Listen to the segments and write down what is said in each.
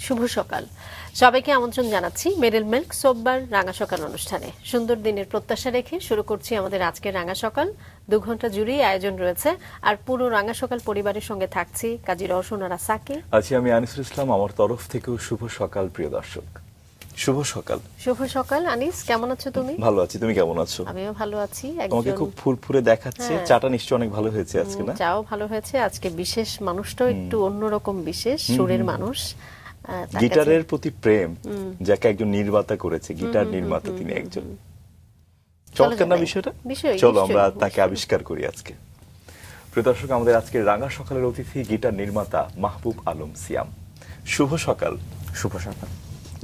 শুভ সকাল। সবাইকে আমন্ত্রণ জানাচ্ছি মেরিল মিল্ক সোববার রাঙা সকাল অনুষ্ঠানে। সুন্দর দিনের প্রত্যাশা রেখে শুরু করছি আমাদের আজকের রাঙা সকাল। 2 ঘন্টা জুড়েই আয়োজন রয়েছে, আর পুরো রাঙা সকাল পরিবারের সঙ্গে থাকছি কাজী রওশন আর সাকি। আছি আমি আনিসুল ইসলাম। আমার তরফ থেকেও শুভ সকাল প্রিয় দর্শক। শুভ সকাল। শুভ সকাল আনিস, কেমন আছো তুমি? ভালো আছি, তুমি কেমন আছো? আমিও ভালো আছি। তোমাকে খুব ফুরফুরে দেখাচ্ছে। হ্যাঁ। চাটা নিশ্চয়ই অনেক ভালো হয়েছে আজকে, না? চাও ভালো হয়েছে। আজকে বিশেষ মানুষটাও একটু অন্যরকম, বিশেষ সুরের মানুষ। তার গিটারের কাছে- প্রতি প্রেম, যাকে একজন নির্মাতা করেছে, গিটার নির্মাতা তিনি একজন। চলো চমৎকার না যাই। বিষয়টা? বিষয়, চলো নিশ্চয়ই, আমরা তাকে নিশ্চয়ই। আবিষ্কার করি আজকে। প্রিয় দর্শক, আমাদের আজকের রাঙা সকালের অতিথি গিটার নির্মাতা মাহবুব আলম সিয়াম। শুভ সকাল। শুভ সকাল।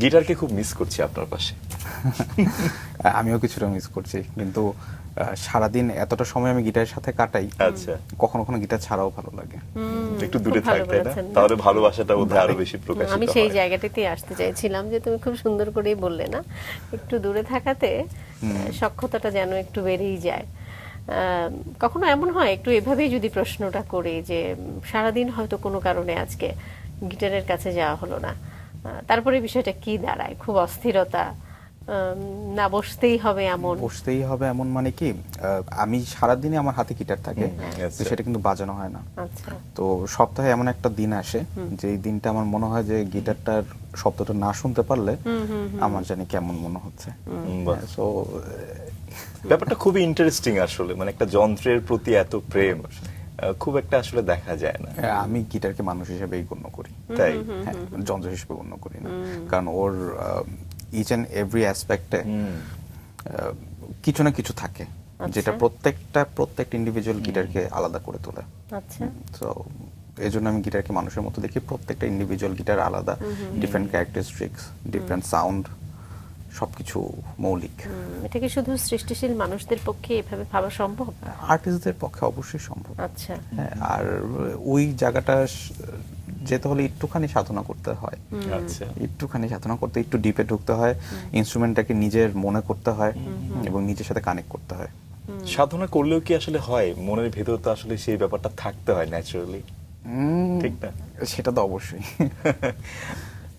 গিটারকে খুব মিস করছি আপনার পাশে। আমিও কিছুটা মিস করছি, কিন্তু সারাদিন এতটা সময় আমি গিটারের সাথে কাটাই, আচ্ছা, কখনো কখনো গিটার ছাড়াও ভালো লাগে। একটু খুব দূরে ভালো থাকতে, না? বলেছেন। তাহলে ভালোবাসাটা বোধহয় আরো বেশি প্রকাশিত আমি সেই হয়। জায়গাটাতেই আসতে চাইছিলাম, যে তুমি খুব সুন্দর করেই বললে না, একটু দূরে থাকাতে সখ্যতাটা যেন একটু বেড়েই যায়। কখনো এমন হয়, একটু এভাবেই যদি প্রশ্নটা করি, যে সারাদিন হয়তো কোনো কারণে আজকে গিটারের কাছে যাওয়া হলো না, তারপরে বিষয়টা কি দাঁড়ায়? খুব অস্থিরতা, না বসতেই হবে এমন? বসতেই হবে এমন মানে কি, আমি সারাদিনই আমার হাতে গিটার থাকে, আচ্ছা। তো সেটা কিন্তু বাজানো হয় না। আচ্ছা, তো সপ্তাহে এমন একটা দিন আসে যে এই দিনটা আমার মনে হয় যে গিটারটার শব্দটা না শুনতে পারলে আমার জানি কেমন মনে হচ্ছে। বাহ। সো ব্যাপারটা খুবই ইন্টারেস্টিং আসলে, মানে একটা যন্ত্রের প্রতি এত প্রেম খুব একটা আসলে দেখা যায় না। আমি গিটারকে মানুষ হিসেবেই গণ্য করি, তাই? হ্যাঁ, যন্ত্র হিসেবে গণ্য করি না, কারণ ওর ইচ অ্যান্ড এভরি অ্যাসপেক্টে কিছু না কিছু থাকে যেটা প্রত্যেকটা ইন্ডিভিজুয়াল গিটারকে আলাদা করে তোলে। আচ্ছা। তো এই জন্য আমি গিটারকে মানুষের মতো দেখি। প্রত্যেকটা ইন্ডিভিজুয়াল গিটার আলাদা, ডিফারেন্ট ক্যারেক্টারিস্টিক্স, ডিফারেন্ট সাউন্ড, সবকিছু মৌলিক। এটা কি শুধু সৃষ্টিশীল মানুষদের পক্ষে এভাবে ভাবা সম্ভব? আর্টিস্টদের পক্ষে অবশ্যই সম্ভব। আচ্ছা। হ্যাঁ, আর ওই জায়গাটা যেতে হলে একটুখানি সাধনা করতে হয়, আচ্ছা। একটুখানি সাধনা করতে, একটু ডিপে ঢুকতে হয়, ইনস্ট্রুমেন্টটাকে নিজের মনে করতে হয় এবং নিজের সাথে কানেক্ট করতে হয়। সাধনা করলেও কি আসলে হয়? মনের ভেতর তো আসলে সেই ব্যাপারটা থাকতে হয় ন্যাচারালি, ঠিক না? সেটা তো অবশ্যই।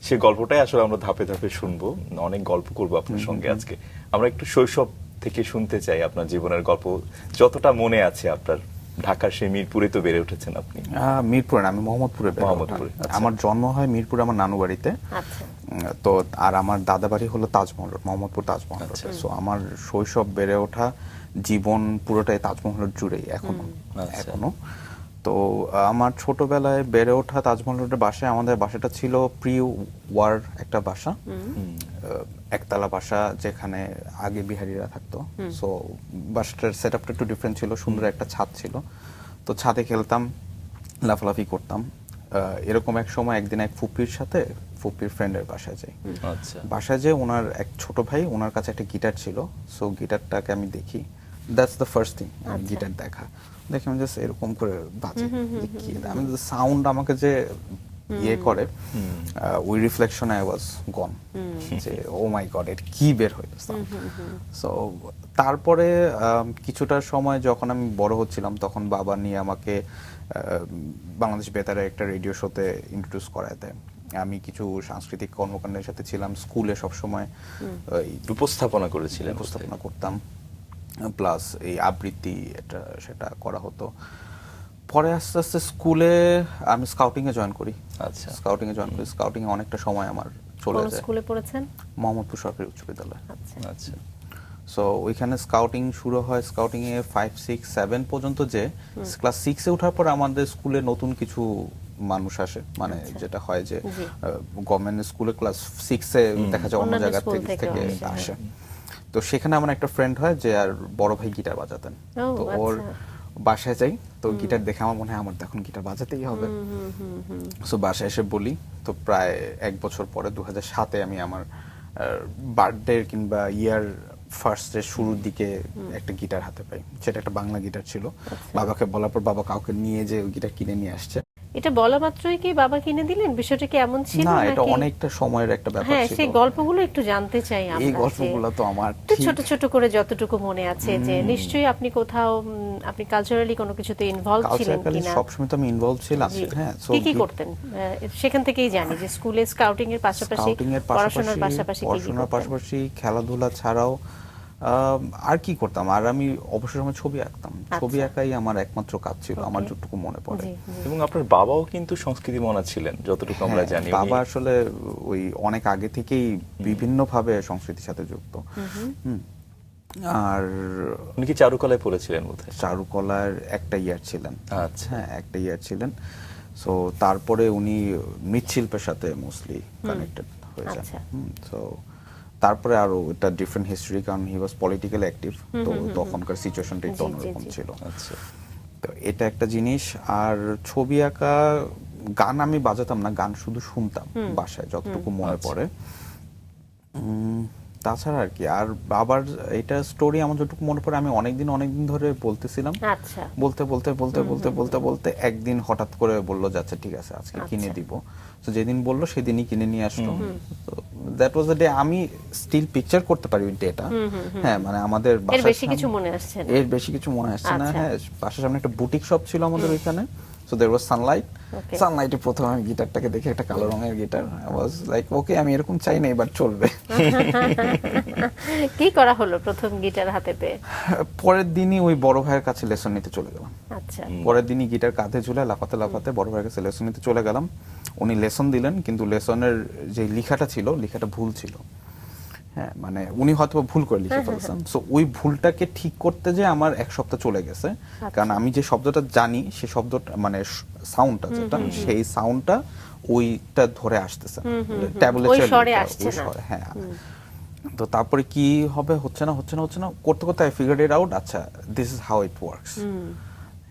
সে গল্পটাই আসলে আমরা ধাপে ধাপে শুনবো। অনেক গল্প করবো আপনার সঙ্গে আজকে। আমরা একটু শৈশব থেকে শুনতে চাই আপনার জীবনের গল্প, যতটা মনে আছে আপনার। ঢাকার সেই মিরপুরে তো বেড়ে উঠেছেন আপনি। মিরপুরে না, আমি মোহাম্মদপুরে বেড়ে ওঠা। মোহাম্মদপুরে, আচ্ছা। আমার জন্ম হয় মিরপুরে, আমার নানু বাড়িতে। আচ্ছা। তো আর আমার দাদা বাড়ি হলো তাজমহল রোড, মোহাম্মদপুর তাজমহল রোড। আচ্ছা। সো আমার শৈশব বেড়ে ওঠা জীবন পুরোটাই তাজমহল রোড জুড়েই এখনো। আচ্ছা। তো আমার ছোটবেলায় বেড়ে ওঠা তাজমহল রোডের বাসায়, আমাদের বাসাটা ছিল প্রি ওয়ার একটা বাসা, একতলা বাসা, যেখানে আগে বিহারিরা থাকতো। সো বাসাটার সেট আপটা একটু ডিফারেন্ট ছিল, সুন্দর একটা ছাদ ছিল। তো ছাদে খেলতাম, লাফালাফি করতাম। এরকম এক সময় একদিন এক ফুপির সাথে ফুপির ফ্রেন্ডের বাসায় যাই। আচ্ছা। বাসায় যে ওনার এক ছোট ভাই, ওনার কাছে একটা গিটার ছিল। সো গিটারটাকে আমি দেখি, that's the first thing, guitar দেখা। দেখি আমি জাস্ট এরকম করে বাজে, কি আমি সাউন্ড আমাকে যে ইয়ে করে, ওই রিফ্লেকশন আই ওয়াজ গন, যে ও মাই গড, এর কি বের হইলো সাউন্ড। সো তারপরে কিছুটা সময় যখন আমি বড় হচ্ছিলাম, তখন বাবা নিয়ে আমাকে বাংলাদেশ বেতারে একটা রেডিও শোতে ইন্ট্রোডিউস করায় দেয়। আমি কিছু সাংস্কৃতিক কর্মকাণ্ডের সাথে ছিলাম, স্কুলে সবসময় উপস্থাপনা করেছিলেন? উপস্থাপনা করতাম, প্লাস এই আবৃত্তি এটা সেটা করা হতো। পরে আস্তে আস্তে স্কুলে আমি স্কাউটিং এ জয়েন করি। আচ্ছা। স্কাউটিং এ জয়েন করি, স্কাউটিং এ অনেকটা সময় আমার চলে কোন যায়। স্কুলে পড়েছেন? মোহাম্মদপুর সরকারি উচ্চ বিদ্যালয়। আচ্ছা। আচ্ছা। সো ওইখানে স্কাউটিং শুরু হয়, স্কাউটিং এ 5, 6, 7 পর্যন্ত, যে ক্লাস 6 এ ওঠার পর আমাদের স্কুলে নতুন কিছু মানুষ আসে, মানে যেটা হয় যে গভর্নমেন্ট স্কুলে ক্লাস 6 এ দেখা যায় অন্য অন্যান্য জায়গা স্কুল থেকে থেকেও আসে। তো সেখানে আমার একটা ফ্রেন্ড হয়, যে আর বড় ভাই গিটার বাজাতেন। ও, তো ওর আচ্ছা। বাসায় যাই, তো গিটার দেখে আমার মনে হয় আমার তখন গিটার বাজাতেই হবে। সো বাসায় এসে বলি, তো প্রায় 1 বছর পরে 2007-এ আমি আমার বার্থডে কিংবা ইয়ার ফার্স্টের শুরুর দিকে একটা গিটার হাতে পাই। সেটা একটা বাংলা গিটার ছিল। বাবাকে বলার পর বাবা কাউকে নিয়ে যে ওই গিটার কিনে নিয়ে আসছে। এটা বলা মাত্রই কি বাবা কিনে দিলেন? বিষয়টা কি এমন ছিল না, এটা নাকি? অনেকটা সময়ের একটা ব্যাপার হ্যাঁ, ছিল। সেই গল্পগুলো একটু জানতে চাই এই আমরা। গল্পগুলো তো আমার একটু ঠিক ছোট ছোট করে যতটুকু মনে আছে, যে নিশ্চয়ই আপনি কোথাও আপনি কালচারালি কোনো কিছুতে ইনভলভ ছিলেন কালচারালি কিনা? সবসময় তো আমি ইনভলভ ছিলাম। জি। হ্যাঁ, সো কি কি করতেন? সেখান থেকেই জানি যে স্কুলে স্কাউটিং এর পাশাপাশি স্কাউটিং এর পড়াশোনার পাশাপাশি কি কি পড়াশোনার করতেন? পাশাপাশি খেলাধুলা ছাড়াও আর কি করতাম, আর আমি অবসর সময় ছবি আঁকতাম। ছবি আচ্ছা। আঁকাই আমার একমাত্র কাজ ছিল, আমার Okay. যতটুকু মনে পড়ে। জি, জি। এবং আপনার বাবাও কিন্তু সংস্কৃতি মনা ছিলেন যতটুকু আমরা হ্যাঁ, জানি। বাবা আসলে ওই অনেক আগে থেকেই বিভিন্নভাবে সংস্কৃতির সাথে যুক্ত। হুম। আর উনি কি চারুকলায় পড়েছিলেন বোধহয়? চারুকলার একটা ইয়ার ছিলেন। আচ্ছা। হ্যাঁ, একটা ইয়ার ছিলেন। সো তারপরে উনি মৃৎশিল্পের সাথে মোস্টলি কানেক্টেড হয়েছেন। আচ্ছা। সো তারপরে আরো এটা ডিফারেন্ট হিস্ট্রি, কারণ হি ওয়াজ পলিটিক্যাল অ্যাক্টিভ, তো তখনকার সিচুয়েশনটা একটু জি, জি, অন্যরকম জি। ছিল। আচ্ছা। তো এটা একটা জিনিস। আর ছবি আঁকা, গান আমি বাজাতাম না, গান শুধু শুনতাম বাসায় যতটুকু মনে আচ্ছা। পড়ে। তাছাড়া আর কি, আর বাবার এটা স্টোরি আমার যতটুকু মনে পড়ে, আমি অনেকদিন ধরে বলতেছিলাম। আচ্ছা। বলতে একদিন হঠাৎ করে বললো যে আচ্ছা ঠিক আছে, আজকে কিনে দিব। তো যেদিন বললো সেদিনই কিনে নিয়ে আসলো। That was the day. আমি স্টিল পিকচার করতে পারি ওই ডেটা। হ্যাঁ, মানে আমাদের এর বাসার বেশি কিছু মনে আসছে না? এর বেশি কিছু মনে আসছে না। আচ্ছা। হ্যাঁ, বাসার সামনে একটা বুটিক শপ ছিল আমাদের ওইখানে। So there was sunlight. Okay. সানলাইটে প্রথমে আমি গিটারটাকে দেখে, একটা কালো রঙের guitar, I was like okay, আমি এরকম চাই না, এবার চলবে। কি করা হলো প্রথম গিটার হাতে পেয়ে? পরের দিনই ওই বড় ভাইয়ের কাছে লেসন নিতে চলে গেলাম। আচ্ছা। পরের দিনই গিটার কাঁধে ঝুলে লাফাতে বড় ভাইয়ের কাছে লেসন নিতে চলে গেলাম। উনি লেসন দিলেন, কিন্তু লেসনের যে লেখাটা ছিল, লেখাটা ভুল ছিল। হ্যাঁ, মানে উনি হয়তো ভুল করে লিখে ফেলছেন। সো ওই ভুলটাকে ঠিক করতে যে আমার এক সপ্তাহ চলে গেছে, কারণ আমি যে শব্দটা জানি, সেই শব্দটা মানে সাউন্ডটা যেটা, সেই সাউন্ডটা ওইটা ধরে আসতেছে না, ট্যাবলেট ওই স্বরে আসছে না। হ্যাঁ। তো তারপরে কি হবে, হচ্ছে না করতে আই ফিগারড ইট আউট। আচ্ছা, this is how it works.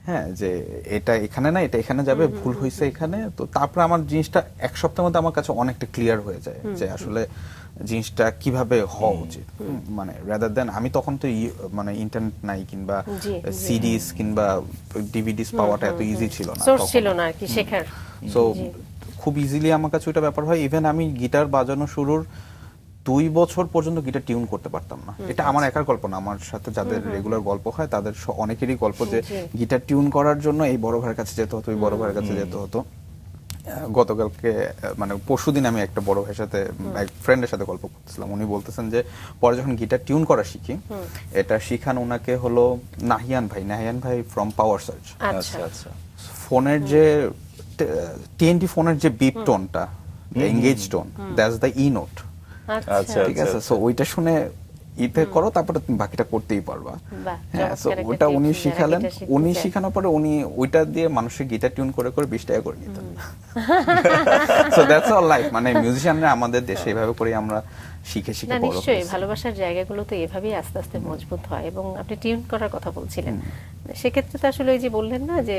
হ্যাঁ, যে এটা এখানে না, এটা এখানে যাবে, ভুল হয়েছে এখানে। তো তারপরে আমার জিনিসটা এক সপ্তাহের মধ্যে আমার কাছে অনেকটা ক্লিয়ার হয়ে যায় যে আসলে জিনিসটা কিভাবে হওয়া উচিত। মানে রাদার দেন, আমি তখন তো মানে ইন্টারনেট নাই, কিংবা জি, জি। সিডিস কিংবা ডিভিডিস পাওয়াটা এত ইজি ছিল না, সোর্স ছিল না আর কি শেখার। সো জি। খুব ইজিলি আমার কাছে ওইটা ব্যাপার হয়। ইভেন আমি গিটার বাজানো শুরুর 2 বছর পর্যন্ত গিটার টিউন করতে পারতাম না। এটা আমার একার গল্প না, আমার সাথে যাদের রেগুলার গল্প হয় তাদের অনেকেরই গল্প, যে জি। গিটার টিউন করার জন্য এই বড় ভাইয়ের কাছে যেতে হতো, ওই বড় ভাইয়ের কাছে যেতে হতো। গতকালকে মানে পরশুদিন আমি একটা বড় ভাইয়ের সাথে, এক ফ্রেন্ডের সাথে গল্প করতেছিলাম। উনি বলতেছেন যে পরে যখন গিটার টিউন করা শিখি, এটা শিখান ওনাকে হলো নাহিয়ান ভাই ফ্রম পাওয়ার সার্চ। আচ্ছা আচ্ছা। ফোনের যে টিএনটি ফোনের যে বিপ টোনটা, engage tone, that's the E note. আচ্ছা, ঠিক আছে, সো ওইটা শুনে ইতে করো, তারপরে তুমি বাকিটা করতেই পারবা। বাহ, হ্যাঁ, সো চমৎকার একটা ওটা উনি tips যারা শিখালেন। guitar শিখতে উনি চায়। শিখানোর পরে উনি ওইটা দিয়ে মানুষের গিটার টিউন করে 20 টাকা করে নিতেন। So that's all life. মানে মিউজিশিয়ানরা আমাদের দেশে এইভাবে করে আমরা শিখে না, বড় নিশ্চয়ই হয়েছি। ভালোবাসার জায়গাগুলো তো এভাবেই আস্তে আস্তে মজবুত হয়। এবং আপনি টিউন করার কথা বলছিলেন, সেক্ষেত্রে তো আসলে ওই যে বললেন না যে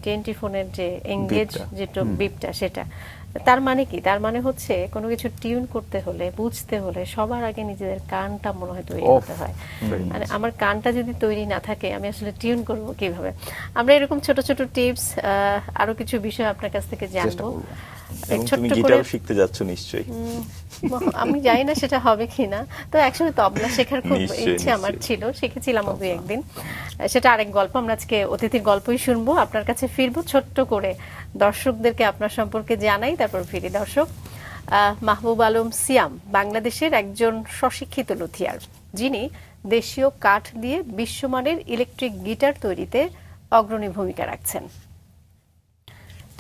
টিএনটি ফোনের যে এঙ্গেজ যে বিপটা, সেটা তার মানে কি? তার মানে হচ্ছে কোনো কিছু টিউন করতে হলে, বুঝতে হলে সবার আগে নিজেদের কানটা মনে হয় তৈরি হতে হয়। মানে আমার কানটা যদি তৈরি না থাকে, আমি আসলে টিউন করব কিভাবে? আমরা এরকম ছোট ছোট টিপস, আরো কিছু বিষয় আপনার কাছ থেকে জানবো। এবং ছোট্ট তুমি করে গিটারও শিখতে যাচ্ছ নিশ্চয়ই। আমি জানি না সেটা হবে কিনা। তো একসময় তবলা শেখার খুব নিশ্চয়ই, ইচ্ছে আমার নিশ্চয়ই। ছিল, শিখেছিলাম দুই একদিন। সেটা আরেক গল্প। আমরা আজকে অতিথির গল্পই শুনবো, আপনার কাছে ফিরবো, ছোট্ট করে দর্শকদেরকে আপনার সম্পর্কে জানাই, তারপর ফিরি। দর্শক, মাহবুব আলম সিয়াম বাংলাদেশের একজন স্বশিক্ষিত লুথিয়ার, যিনি দেশীয় কাঠ দিয়ে বিশ্বমানের ইলেকট্রিক গিটার তৈরিতে অগ্রণী ভূমিকা রাখছেন।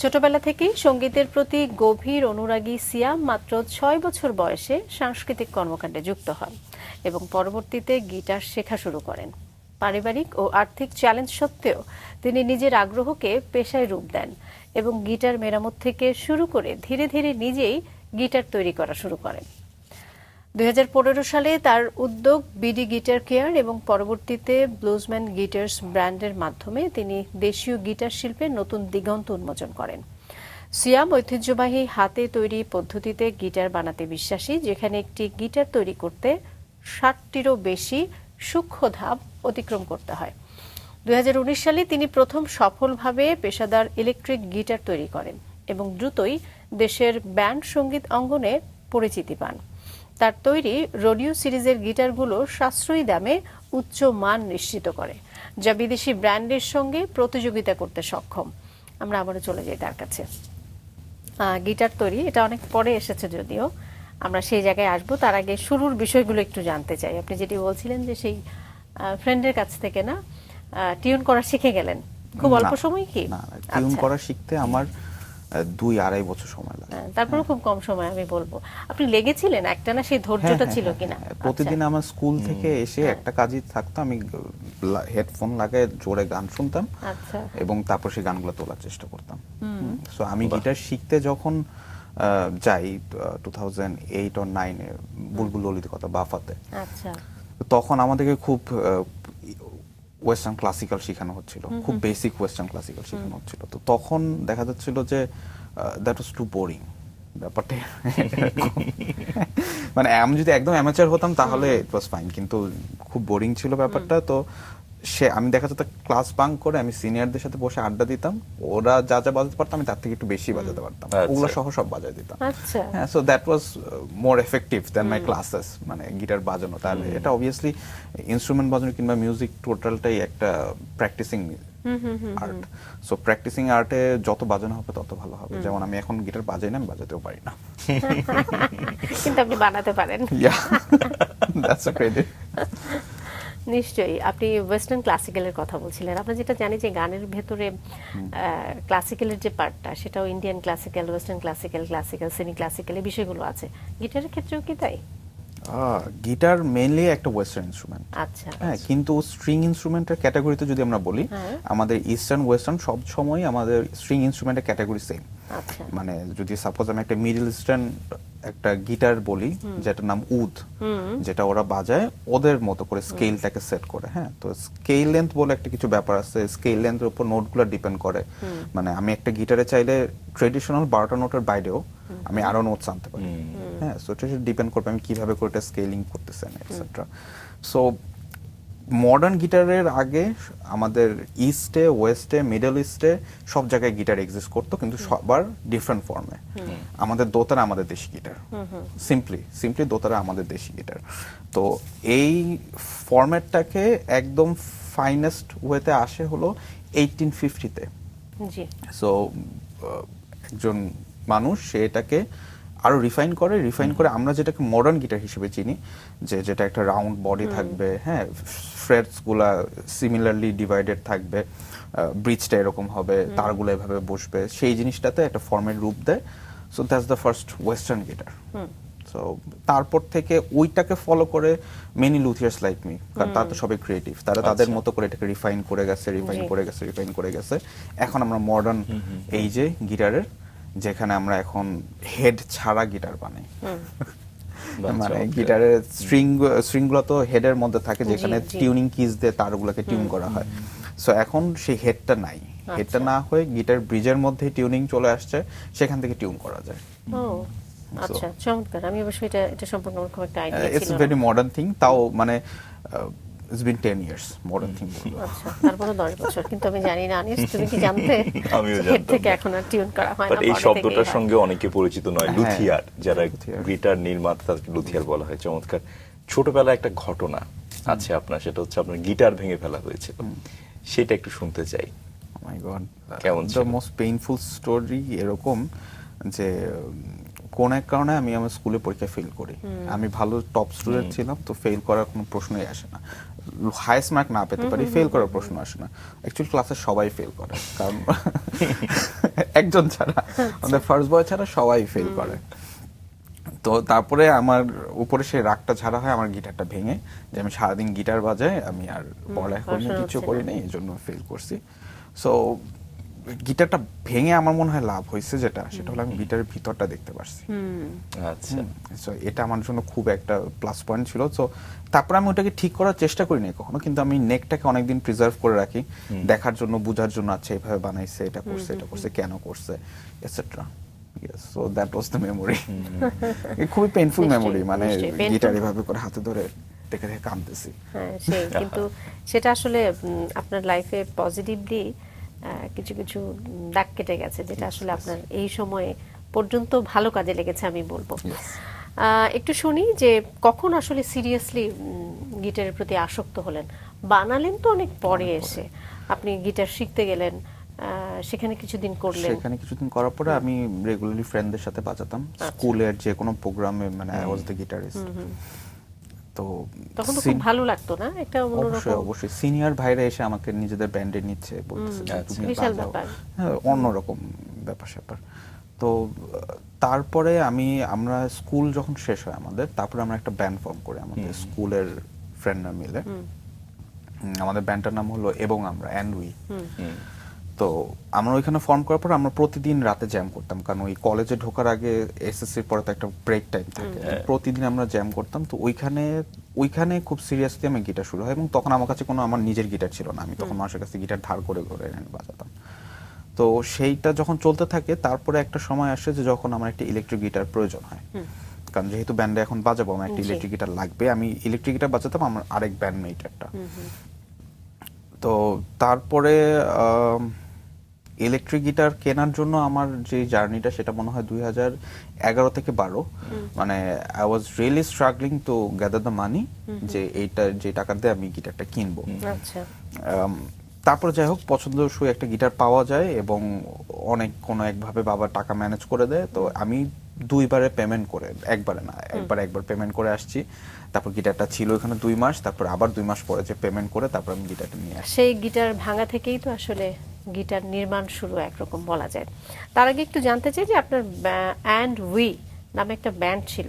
ছোটবেলা থেকেই সঙ্গীতের প্রতি গভীর অনুরাগী সিয়াম মাত্র 6 বছর বয়সে সাংস্কৃতিক কর্মকাণ্ডে যুক্ত হন এবং পরবর্তীতে গিটার শেখা শুরু করেন। পারিবারিক ও আর্থিক চ্যালেঞ্জ সত্ত্বেও তিনি নিজের আগ্রহকে পেশায় রূপ দেন এবং গিটার মেরামত থেকে শুরু করে ধীরে ধীরে নিজেই গিটার তৈরি করা শুরু করেন। 2015 সালে তার উদ্যোগ বিডি গিটার কেয়ার এবং পরবর্তীতে ব্লুজম্যান গিটার্স ব্র্যান্ডের মাধ্যমে তিনি দেশীয় গিটার শিল্পের নতুন দিগন্ত উন্মোচন করেন। সিয়াম ঐতিহ্যবাহী হাতে তৈরি পদ্ধতিতে গিটার বানাতে বিশ্বাসী, যেখানে একটি গিটার তৈরি করতে 60টিরও বেশি সূক্ষ্ম ধাপ অতিক্রম করতে হয়। 2019 সালে তিনি প্রথম সফলভাবে পেশাদার ইলেকট্রিক গিটার তৈরি করেন এবং দ্রুতই দেশের ব্যান্ড সঙ্গীত অঙ্গনে পরিচিতি পান। তার তৈরি রোডিও সিরিজের গিটারগুলো সাশ্রয়ী দামে উচ্চ মান নিশ্চিত করে, যা বিদেশি ব্র্যান্ডের সঙ্গে প্রতিযোগিতা করতে সক্ষম। আমরা আবারও চলে যাই তার কাছে। গিটার তৈরি এটা অনেক পরে এসেছে, যদিও আমরা সেই জায়গায় আসবো। তার আগে শুরুর বিষয়গুলো একটু জানতে চাই। আপনি যেটি বলছিলেন যে সেই ফ্রেন্ডের কাছ থেকে না টিউন করা শিখে গেলেন খুব অল্প সময় কি? না, টিউন আচ্ছা। করা শিখতে আমার 2-2.5 বছর সময় লাগে। তারপরে খুব কম সময় আমি বলবো। আপনি লেগেছিলেন একটানা, সেই ধৈর্যটা ছিল কিনা? প্রতিদিন আমার স্কুল থেকে এসে একটা কাজই থাকতো, আমি হেডফোন লাগিয়ে জোরে গান শুনতাম আচ্ছা। এবং তারপর সেই গানগুলো তোলার চেষ্টা করতাম। সো আমি গিটার শিখতে যখন যাই 2008 or 9 এ বুলবুল ললিত কথা বাফাতে, আচ্ছা। তখন আমাদেরকে খুব ওয়েস্টার্ন ক্লাসিক্যাল শেখানো হচ্ছিল, খুব বেসিক ওয়েস্টার্ন ক্লাসিক্যাল শেখানো হচ্ছিল। তো তখন দেখা যাচ্ছিল যে দ্যাট ওয়াজ টু বোরিং ব্যাপারটা। মানে আমি যদি একদম অ্যামাচার হতাম তাহলে ইট ওয়াজ ফাইন, কিন্তু খুব বোরিং ছিল ব্যাপারটা। তো আমি দেখা যেত ক্লাস বাঙ্ক করে আমি সিনিয়রদের সাথে বসে আড্ডা দিতাম, ওরা যা যা বাজাতে পারতাম আমি তার থেকে একটু বেশি বাজাতে পারতাম, ওগুলো সহ সব বাজায় দিতাম। আচ্ছা। হ্যাঁ, so that was more effective than my classes, মানে গিটার বাজানো। তাহলে এটা অবভিয়াসলি ইনস্ট্রুমেন্ট বাজানো কিংবা মিউজিক টোটালটাই একটা প্র্যাকটিসিং আর্ট। সো প্র্যাকটিসিং আর্টে যত বাজানো হবে তত ভালো হবে। যেমন আমি এখন গিটার বাজাই না, আমি বাজাতেও পারি না, কিন্তু আপনি বানাতে পারেন। Yeah that's a credit. নিশ্চয়ই। আপনি ওয়েস্টার্ন ক্লাসিক্যালের কথা বলছিলেন। আমরা যেটা জানি যে গানের ভেতরে ক্লাসিক্যালের যে পার্টটা, সেটাও Indian classical, western classical, classical, semi classical, এই বিষয়গুলো আছে। গিটারের ক্ষেত্রেও কি তাই? গিটার মেইনলি একটা ওয়েস্টার্ন ইনস্ট্রুমেন্ট। আচ্ছা। হ্যাঁ, কিন্তু স্ট্রিং ইনস্ট্রুমেন্টের ক্যাটাগরিতে যদি আমরা বলি, আমাদের ইস্টার্ন ওয়েস্টার্ন সব সময় আমাদের স্ট্রিং ইনস্ট্রুমেন্টের ক্যাটাগরি সেম। আচ্ছা। মানে যদি সাপোজ আমি একটা মিডল ইস্টার্ন একটা গিটার বলি যেটার নাম উদ, যেটা ওরা বাজায় ওদের মতো করে স্কেলটাকে সেট করে। হ্যাঁ, তো স্কেল লেন্থ বলে একটা কিছু ব্যাপার আছে, স্কেল লেন্থের উপর নোটগুলো ডিপেন্ড করে। মানে আমি একটা গিটারে চাইলে ট্রেডিশনাল 12টা নোটের বাইরেও আমি আরো নোটস আনতে পারি। হ্যাঁ, সো এটা ডিপেন্ড করবে আমি কিভাবে করে এটা স্কেলিং করতেছেন এটসেট্রা। সো মডার্ন গিটারের আগে আমাদের ইস্টে, ওয়েস্টে, মিডল ইস্টে সব জায়গায় গিটার এক্সিস্ট করতো, কিন্তু সবার ডিফারেন্ট ফর্মে। আমাদের দোতারা আমাদের দেশি গিটার, সিম্পলি দোতারা আমাদের দেশি গিটার। তো এই ফরম্যাটটাকে একদম ফাইনেস্ট ওয়েতে আসে হলো 1850-তে। জি। সো একজন মানুষ সে এটাকে আরো রিফাইন করে আমরা যেটাকে মডার্ন গিটার হিসেবে চিনি, যেটা একটা রাউন্ড বডি থাকবে, হ্যাঁ, ফ্রেটস গুলা সিমিলারলি ডিভাইডেড থাকবে, ব্রিজটা এরকম হবে, তারগুলো এভাবে বসবে, সেই জিনিসটাতে একটা ফর্মের রূপ দেয়। So that's the first western guitar. So তারপর থেকে ওইটাকে ফলো করে মেনি লুথিয়ার্স লাইক মি, কারণ তারা তো সবাই ক্রিয়েটিভ, তারা তাদের মতো করে এটাকে রিফাইন করে গেছে। এখন আমরা মডার্ন এই যে গিটারের, যেখানে আমরা এখন হেড ছাড়া গিটার বানাই। মানে গিটারের স্ট্রিংগুলো তো হেডের মধ্যে থাকে, যেখানে টিউনিং কিজ দিয়ে তারগুলোকে টিউন করা হয়। সো এখন সেই হেডটা নাই, হেডটা না হয়ে গিটার ব্রিজের মধ্যে টিউনিং চলে আসছে, সেখান থেকে টিউন করা যায়। ও আচ্ছা, চমৎকার। আমি অবশ্য এটা সম্পর্কে আমার খুব একটা আইডিয়া ছিল না। ইটস ভেরি মডার্ন থিং, তাও মানে it's been 10 years modern thing. আচ্ছা, তারপরে 10 বছর। কিন্তু আমি জানি না, আনিস তুমি কি জানতে? আমিও হেড জানতাম থেকে না। এখন আর টিউন করা হয় না, বাট এই body শব্দটার থেকেই হয়। সঙ্গে অনেকে পরিচিত নয়, হ্যাঁ, লুথিয়ার। যারা লুথিয়ার। গিটার নির্মাতা তাদেরকে লুথিয়ার বলা হয়। চমৎকার। ছোটবেলায় একটা ঘটনা আছে আপনার, সেটা হচ্ছে আপনার গিটার ভেঙে ফেলা হয়েছিল, সেটা একটু শুনতে চাই। মাই গড, কেমন দ্য ছিল? মোস্ট পেইনফুল স্টোরি এরকম যে কোন এক কারণে আমি আমার স্কুলে পরীক্ষা ফেল করি। আমি ভালো টপ স্টুডেন্ট ছিলাম, তো ফেল করার কোনো প্রশ্নই আসে না। হাইয়েস্ট মার্ক না পেতে পারি, ফেল করার প্রশ্ন আসে না। অ্যাকচুয়ালি ক্লাসে সবাই ফেল করে, কারণ একজন ছাড়া, আমাদের ফার্স্ট বয় ছাড়া সবাই ফেল করে। তো তারপরে আমার উপরে সেই রাগটা ঝাড়া হয় আমার গিটারটা ভেঙে, যে আমি সারাদিন গিটার বাজাই, আমি আর পড়ালেখা করিনি, কিছু করি নাই, এই জন্য ফেল করছি। সো গিটারটা ভেঙে আমার মনে হয় লাভ হয়েছে সেটা হলো আমি গিটারের ভিতরটা দেখতে পারছি। আচ্ছা। সো এটা আমার জন্য খুব একটা প্লাস পয়েন্ট ছিল। সো তারপরে আমি ওটাকে ঠিক করার চেষ্টা করি নাই কখনো, কিন্তু আমি নেকটাকে অনেকদিন প্রিজার্ভ করে রাখি, দেখার জন্য, বোঝার জন্য, আচ্ছা এভাবে বানাইছে, এটা করছে, কেন করছে, etcetera. So that was the memory. খুবই পেইনফুল মেমোরি, মানে নিশ্চয়ই painful। গিটার এভাবে করে হাতে ধরে দেখে দেখে কাঁদতেছি। হ্যাঁ সেই কিন্তু সেটা আসলে আপনার লাইফে পজিটিভলি কিছু কিছু দাগ কেটে গেছে, যেটা আসলে আপনার এই সময়ে পর্যন্ত ভালো কাজে লেগেছে আমি বলবো। একটু শুনি যে কখন আসলে সিরিয়াসলি গিটারের প্রতি আসক্ত হলেন। বানালেন তো অনেক পরে এসে, আপনি গিটার শিখতে গেলেন, সেখানে কিছুদিন করলেন। সেখানে কিছুদিন করার পরে আমি রেগুলারলি ফ্রেন্ডদের সাথে বাজাতাম স্কুলের যে কোনো প্রোগ্রামে, মানে আই ওয়াজ দ্য গিটারিস্ট। তো তখন তো খুব ভালো লাগতো না, একটা অবশ্যই অন্যরকম অবশ্যই সিনিয়র ভাইরা এসে আমাকে নিজেদের ব্যান্ডে নিচ্ছে, বলতেছে যে তুমি বিশাল বাজাও। ব্যাপার। হ্যাঁ, অন্যরকম ব্যাপার স্যাপার। তো তারপরে আমরা স্কুল যখন শেষ হয় আমাদের, তারপরে আমরা একটা ব্যান্ড ফর্ম করি আমাদের স্কুলের ফ্রেন্ডরা মিলে। আমাদের ব্যান্ডটার নাম হলো এবং আমরা অ্যান্ড উই। তো আমরা ওইখানে ফর্ম করার পর আমরা প্রতিদিন রাতে জ্যাম করতাম, কারণ ওই কলেজে ঢোকার আগে এসএসসির পরে তো একটা ব্রেক টাইম থাকে, প্রতিদিন আমরা জ্যাম করতাম। তো ওইখানে খুব সিরিয়াসলি আমার গিটার শুরু হয়, এবং তখন আমার কাছে কোনো আমার নিজের গিটার ছিল না, আমি তখন মানুষের কাছে গিটার ধার করে করে এনে বাজাতাম। তো সেইটা যখন চলতে থাকে, তারপরে একটা সময় আসে যে যখন আমার একটা ইলেকট্রিক গিটার প্রয়োজন হয়, কারণ যেহেতু ব্যান্ডে এখন বাজাবো আমার একটা ইলেকট্রিক গিটার লাগবে। আমি ইলেকট্রিক গিটার বাজাতাম আমার আরেক ব্যান্ডমেট একটা। তো তারপরে ইলেকট্রিক গিটার কেনার জন্য আমার যে জার্নিটা, সেটা মনে হয় 2011 থেকে 12, মানে I was really struggling to gather the money, যে যে টাকা দিয়ে আমি গিটারটা কিনবো। আচ্ছা তারপর যাই হোক, পছন্দসই একটা গিটার পাওয়া যায়, এবং কোনো একভাবে বাবা টাকা ম্যানেজ করে দেয়। তো আমি 2বারে পেমেন্ট করে, একবার পেমেন্ট করে আসছি। তারপর গিটারটা ছিল এখানে 2 মাস, তারপর আবার 2 মাস পরে যে পেমেন্ট করে তারপর আমি গিটারটা নিয়ে আসি। সেই গিটার ভাঙা থেকেই তো আসলে গিটার নির্মাণ শুরু একরকম বলা যায়। তার আগে একটু জানতে চাই যে আপনার অ্যান্ড উই নামে একটা ব্যান্ড ছিল,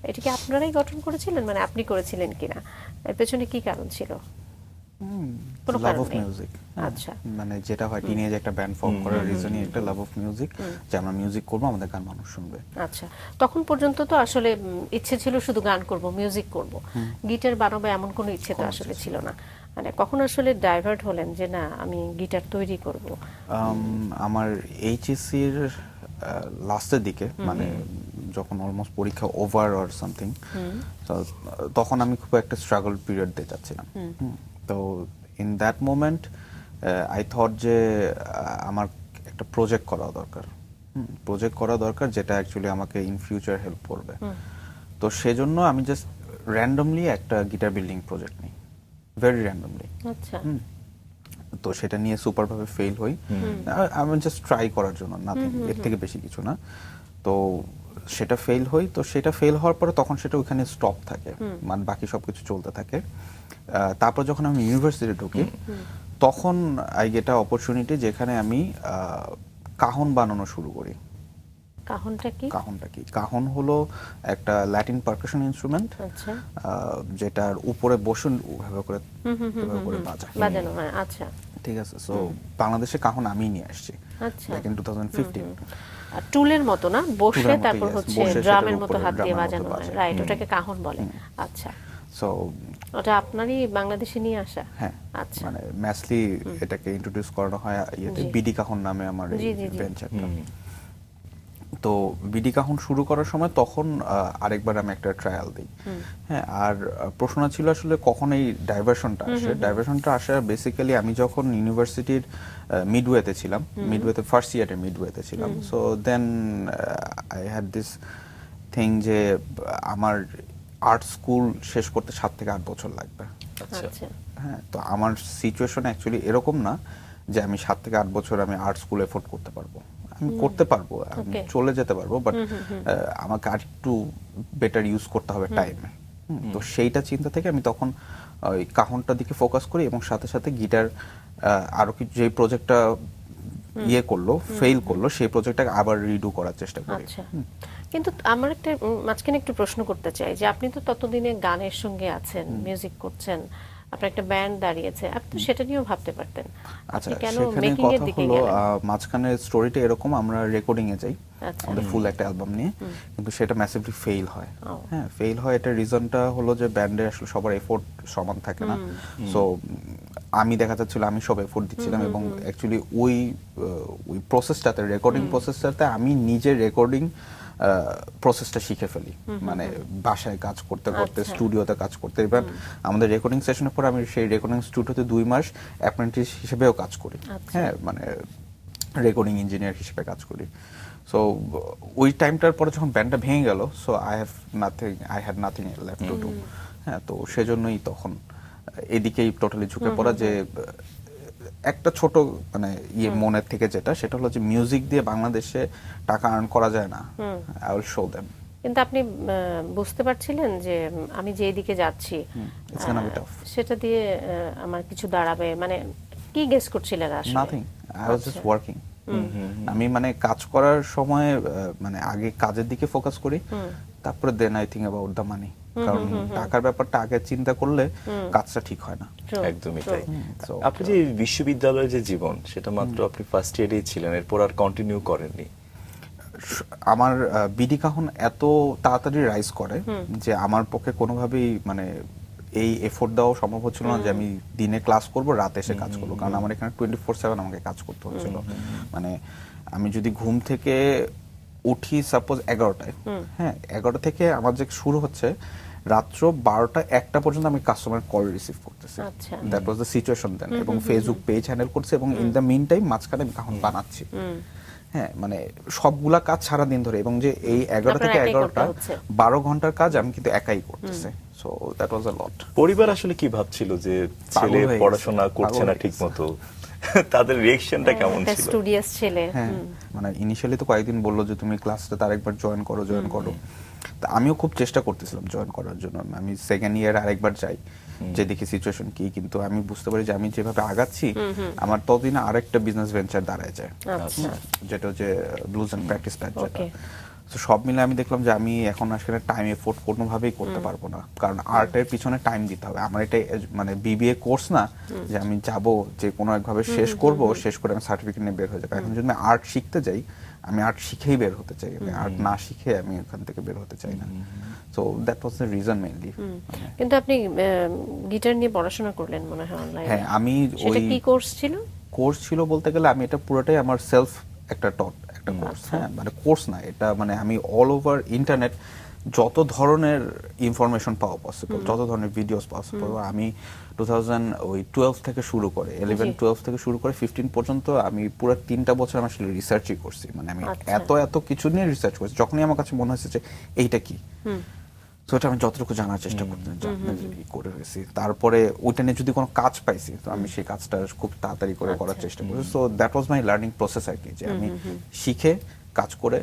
এটা কি আপনারাই গঠন করেছিলেন, মানে আপনি করেছিলেন কিনা, এর পেছনে কি কারণ ছিল? কোনো লাভ কারণ অফ নেই? মিউজিক। আচ্ছা মানে যেটা হয় টিনেজ একটা ব্যান্ড ফর্ম করার রিজনই একটা লাভ অফ মিউজিক, যে আমরা মিউজিক করবো, আমাদের গান মানুষ শুনবে। আচ্ছা, তখন পর্যন্ত তো আসলে ইচ্ছে ছিল শুধু গান করব, মিউজিক করব, গিটার বানাবো এমন কোনো ইচ্ছে তো আসলে ছিল না। মানে কখন আসলে ডাইভার্ট হলেন যে না আমি গিটার তৈরি করব? আমার এইচএসসির লাস্টের দিকে, মানে যখন অলমোস্ট পরীক্ষা ওভার অর সামথিং, তখন আমি খুব একটা স্ট্রাগল পিরিয়ড দিয়ে যাচ্ছিলাম। তো in that moment I thought যে আমার একটা প্রজেক্ট করা দরকার, যেটা অ্যাকচুয়ালি আমাকে ইন ফিউচার হেল্প করবে। তো সেজন্য আমি জাস্ট র্যান্ডমলি একটা গিটার বিল্ডিং প্রজেক্ট নিই, ভেরি র্যান্ডমলি। আচ্ছা তো সেটা নিয়ে সুপারভাবে ফেল হই, আমি জাস্ট ট্রাই করার জন্য, নাথিং, এর থেকে বেশি কিছু না। তো সেটা ফেল হই। তো সেটা ফেল হওয়ার পরে তখন সেটা ওখানে স্টপ থাকে, মানে বাকি সবকিছু চলতে থাকে। তারপর যখন আমি ইউনিভার্সিটি ঢুকি, তখন আই গেট আ অপরচুনিটি, যেখানে আমি কাহন বানানো শুরু করি। কাহনটা কি? কাহন হলো একটা ল্যাটিন পারকাশন ইনস্ট্রুমেন্ট, আচ্ছা যেটার উপরে বসুন এভাবে করে বাজানো হয়। আচ্ছা ঠিক আছে। সো বাংলাদেশে কাহন আমি নিয়ে আসছি, আচ্ছা, লাইক ইন 2015। আর টুলের মতো না, বসে টুলের মতো, তারপর yes, হচ্ছে বসে ড্রামের সেটার মতো উপরে হাত দিয়ে ড্রামের মতো বাজানো হয়, বাজায়। রাইট, ওটাকে কাহন বলে। আচ্ছা, সো ওটা আপনারই বাংলাদেশে নিয়ে আসা? হ্যাঁ, আচ্ছা মানে ম্যাসলি এটাকে ইন্ট্রোডিউস করানো হয় ইয়েতে, জি। বিডি কাহন নামে আমার এই জি, জি, জি। ভেঞ্চারটা। তো বিডি কাহন শুরু করার সময় তখন আরেকবার আমি একটা ট্রায়াল দিই। হ্যাঁ, আর প্রশ্ন ছিল আসলে কখন এই ডাইভারশনটা আসে। ডাইভারশনটা আসে বেসিক্যালি আমি যখন ইউনিভার্সিটির মিডওয়েতে ছিলাম, মিডওয়েতে ফার্স্ট ইয়ারে মিডওয়েতে ছিলাম। So then I had this thing যে আমার আর্ট স্কুল শেষ করতে 7 থেকে 8 বছর লাগবে। আচ্ছা হ্যাঁ, তো আমার সিচুয়েশন অ্যাকচুয়ালি এরকম না যে আমি 7 থেকে 8 বছর আমি আর্ট স্কুল এফোর্ড করতে পারবো। আমি করতে পারবো, আমি চলে যেতে পারবো, বাট আমাকে আর একটু বেটার ইউজ করতে হবে টাইম। তো সেইটা চিন্তা থেকে আমি তখন ওই কাহনটার দিকে ফোকাস করি, এবং সাথে সাথে গিটার আরো কিছু যে প্রজেক্টটা ফেল করলো, সেই প্রজেক্টটাকে আবার রিডু করার চেষ্টা করি। আচ্ছা, কিন্তু আমার একটা মাঝখানে একটু প্রশ্ন করতে চাই যে আপনি তো ততদিনে গানের সঙ্গে আছেন, মিউজিক করছেন, আপনার একটা ব্যান্ড দাঁড়িয়েছে, আপনি তো সেটা নিয়েও ভাবতে পারতেন। আচ্ছা, আপনি কেন সেখানে মেকিং এর কথা দিকে হলো, গেলেন? মাঝখানে স্টোরিটা এরকম, আমরা রেকর্ডিং এ যাই আচ্ছা। আমাদের ফুল একটা অ্যালবাম নিয়ে, কিন্তু সেটা ম্যাসিভলি ফেল হয়। ও। হ্যাঁ, ফেল হয়, এটার রিজনটা হলো যে ব্যান্ডে আসলে সবার এফোর্ট সমান থাকে না। সো আমি দেখা যাচ্ছিল আমি সব এফোর্ট দিচ্ছিলাম, এবং অ্যাকচুয়ালি ওই প্রসেসটাতে, রেকর্ডিং প্রসেসটাতে আমি নিজে রেকর্ডিং প্রসেসটা শিখে ফেলি, মানে বাসায় কাজ করতে করতে, আচ্ছা। স্টুডিওতে কাজ করতে। এবার আমাদের রেকর্ডিং সেশনের পর আমি সেই রেকর্ডিং স্টুডিওতে 2 মাস অ্যাপ্রেন্টিস হিসেবেও কাজ করি, আচ্ছা। হ্যাঁ, মানে রেকর্ডিং ইঞ্জিনিয়ার হিসেবে কাজ করি। সো ওই টাইমটার পরে যখন ব্যান্ডটা ভেঙে গেল, so I had nothing left to do. হ্যাঁ, তো সেজন্যই তখন এদিকেই টোটালি ঝুঁকে পড়া, যে একটা ছোট মানে মনের থেকে যেটা, সেটা হলো যে মিউজিক দিয়ে বাংলাদেশে টাকা আর্ন করা যায় না, আই উইল শো দেম। কিন্তু আপনি বুঝতে পারছিলেন যে আমি যে দিকে যাচ্ছি It's gonna be tough. সেটা দিয়ে আমার কিছু দাঁড়াবে, মানে কি গেস করছিলেন আসলে? নাথিং, আই ওয়াজ জাস্ট আচ্ছা। ওয়ার্কিং। আমি মানে কাজ করার সময় মানে আগে কাজের দিকে ফোকাস করি, তারপরে then I think about the money. কারণ টাকার ব্যাপারটা আগে চিন্তা করলে কাজটা ঠিক হয় না। True, একদমই true. তাই। So, আপনি যে বিশ্ববিদ্যালয়ের যে জীবন, সেটা মাত্র আপনি ফার্স্ট ইয়ারেই ছিলেন, এরপর আর কন্টিনিউ করেননি। আমার বিডি কাহন এত তাড়াতাড়ি রাইজ করে যে আমার পক্ষে কোনোভাবেই মানে এই এফোর্ট দেওয়া সম্ভব হচ্ছিল না যে আমি দিনে ক্লাস করব, রাতে এসে কাজ করবো, কারণ আমার এখানে 24/7 আমাকে কাজ করতে হচ্ছিল। মানে আমি যদি ঘুম থেকে উঠি সাপোজ 11টায়, হ্যাঁ, 11টা থেকে আমার যে শুরু হচ্ছে রাত্র 12টা-1টা পর্যন্ত আমি কাস্টমার কল রিসিভ করতেছি। আচ্ছা। দ্যাট ওয়াজ দ্য সিচুয়েশন দেন। এবং ফেসবুক পেজ হ্যান্ডেল করছে, এবং ইন দ্য মিন টাইম মাঝখানে আমি কাহন বানাচ্ছি। হ্যাঁ, মানে সবগুলা কাজ সারা দিন ধরে, এবং যে এই 11টা থেকে আপনার একাই 11টা করতে হচ্ছে। 12 ঘন্টার কাজ আমি কিন্তু একাই করতেছি। সো দ্যাট ওয়াজ আ লট। পরিবার আসলে কি ভাবছিল যে পাগল ছেলে হয়ে গেছে, পড়াশোনা করছে পাগল না হয়ে ঠিক গেছে। মতো, তাদের রিয়েকশনটা কেমন একটা ছিল? স্টুডিয়াস ছেলে। হ্যাঁ, মানে ইনিশিয়ালি তো কয়েকদিন বললো যে তুমি ক্লাসটা তার একবার জয়েন করো। তা আমিও খুব চেষ্টা করতেছিলাম জয়েন করার জন্য। আমি সেকেন্ড ইয়ার আরেকবার যাই, যে দেখি সিচুয়েশন কি, কিন্তু আমি বুঝতে পারি যে আমি যেভাবে আগাচ্ছি আমার ততদিনে আরেকটা বিজনেস ভেঞ্চার দাঁড়ায় যায়, আচ্ছা। যেটা হচ্ছে ব্লুজ অ্যান্ড প্র্যাকটিস প্যাড। যেটা Okay. তো সব মিলে আমি দেখলাম যে আমি এখন আসলে টাইম এফোর্ট কোনোভাবেই করতে পারবো না, কারণ আর্টের পিছনে টাইম দিতে হবে। আমার এটা মানে বিবিএ কোর্স না যে আমি যাব যে কোনো একভাবে শেষ করব, শেষ করে আমি সার্টিফিকেট নিয়ে বের হয়ে যাবো। এখন যদি আমি আর্ট শিখতে যাই, আমি আর্ট শিখেই বের হতে চাই, আমি আর্ট না শিখে আমি এখান থেকে বের হতে চাই না। So that was the reason mainly. কিন্তু আপনি গিটার নিয়ে পড়াশোনা করলেন মনে হয় অনলাইনে। হ্যাঁ, আমি সেটা ওই কি কোর্স ছিল? কোর্স ছিল বলতে গেলে আমি এটা পুরোটাই আমার সেলফ একটা একটা কোর্স। হ্যাঁ, মানে কোর্স না এটা, মানে আমি অল ওভার ইন্টারনেট যত ধরনের ইনফরমেশন পাওয়া পসিবল, যত ধরনের ভিডিওস পসিবল, আমি 2012 থেকে শুরু করে 11-12 থেকে শুরু করে 15 পর্যন্ত আমি পুরো 3টা বছর আমি আসলে রিসার্চই করছি। মানে আমি আচ্ছা। এত কিছু নিয়ে রিসার্চ করছি, যখনই আমার কাছে মনে হয়েছে যে এইটা কি, তো এটা আমি যতটুকু জানার চেষ্টা করে হয়েছি। তারপরে ওইটা নিয়ে যদি কোনো কাজ পাইছি, তো আমি সেই কাজটা খুব তাড়াতাড়ি করে করার চেষ্টা করছি। So that was my learning process আর কি, যে আমি শিখে কাজ করে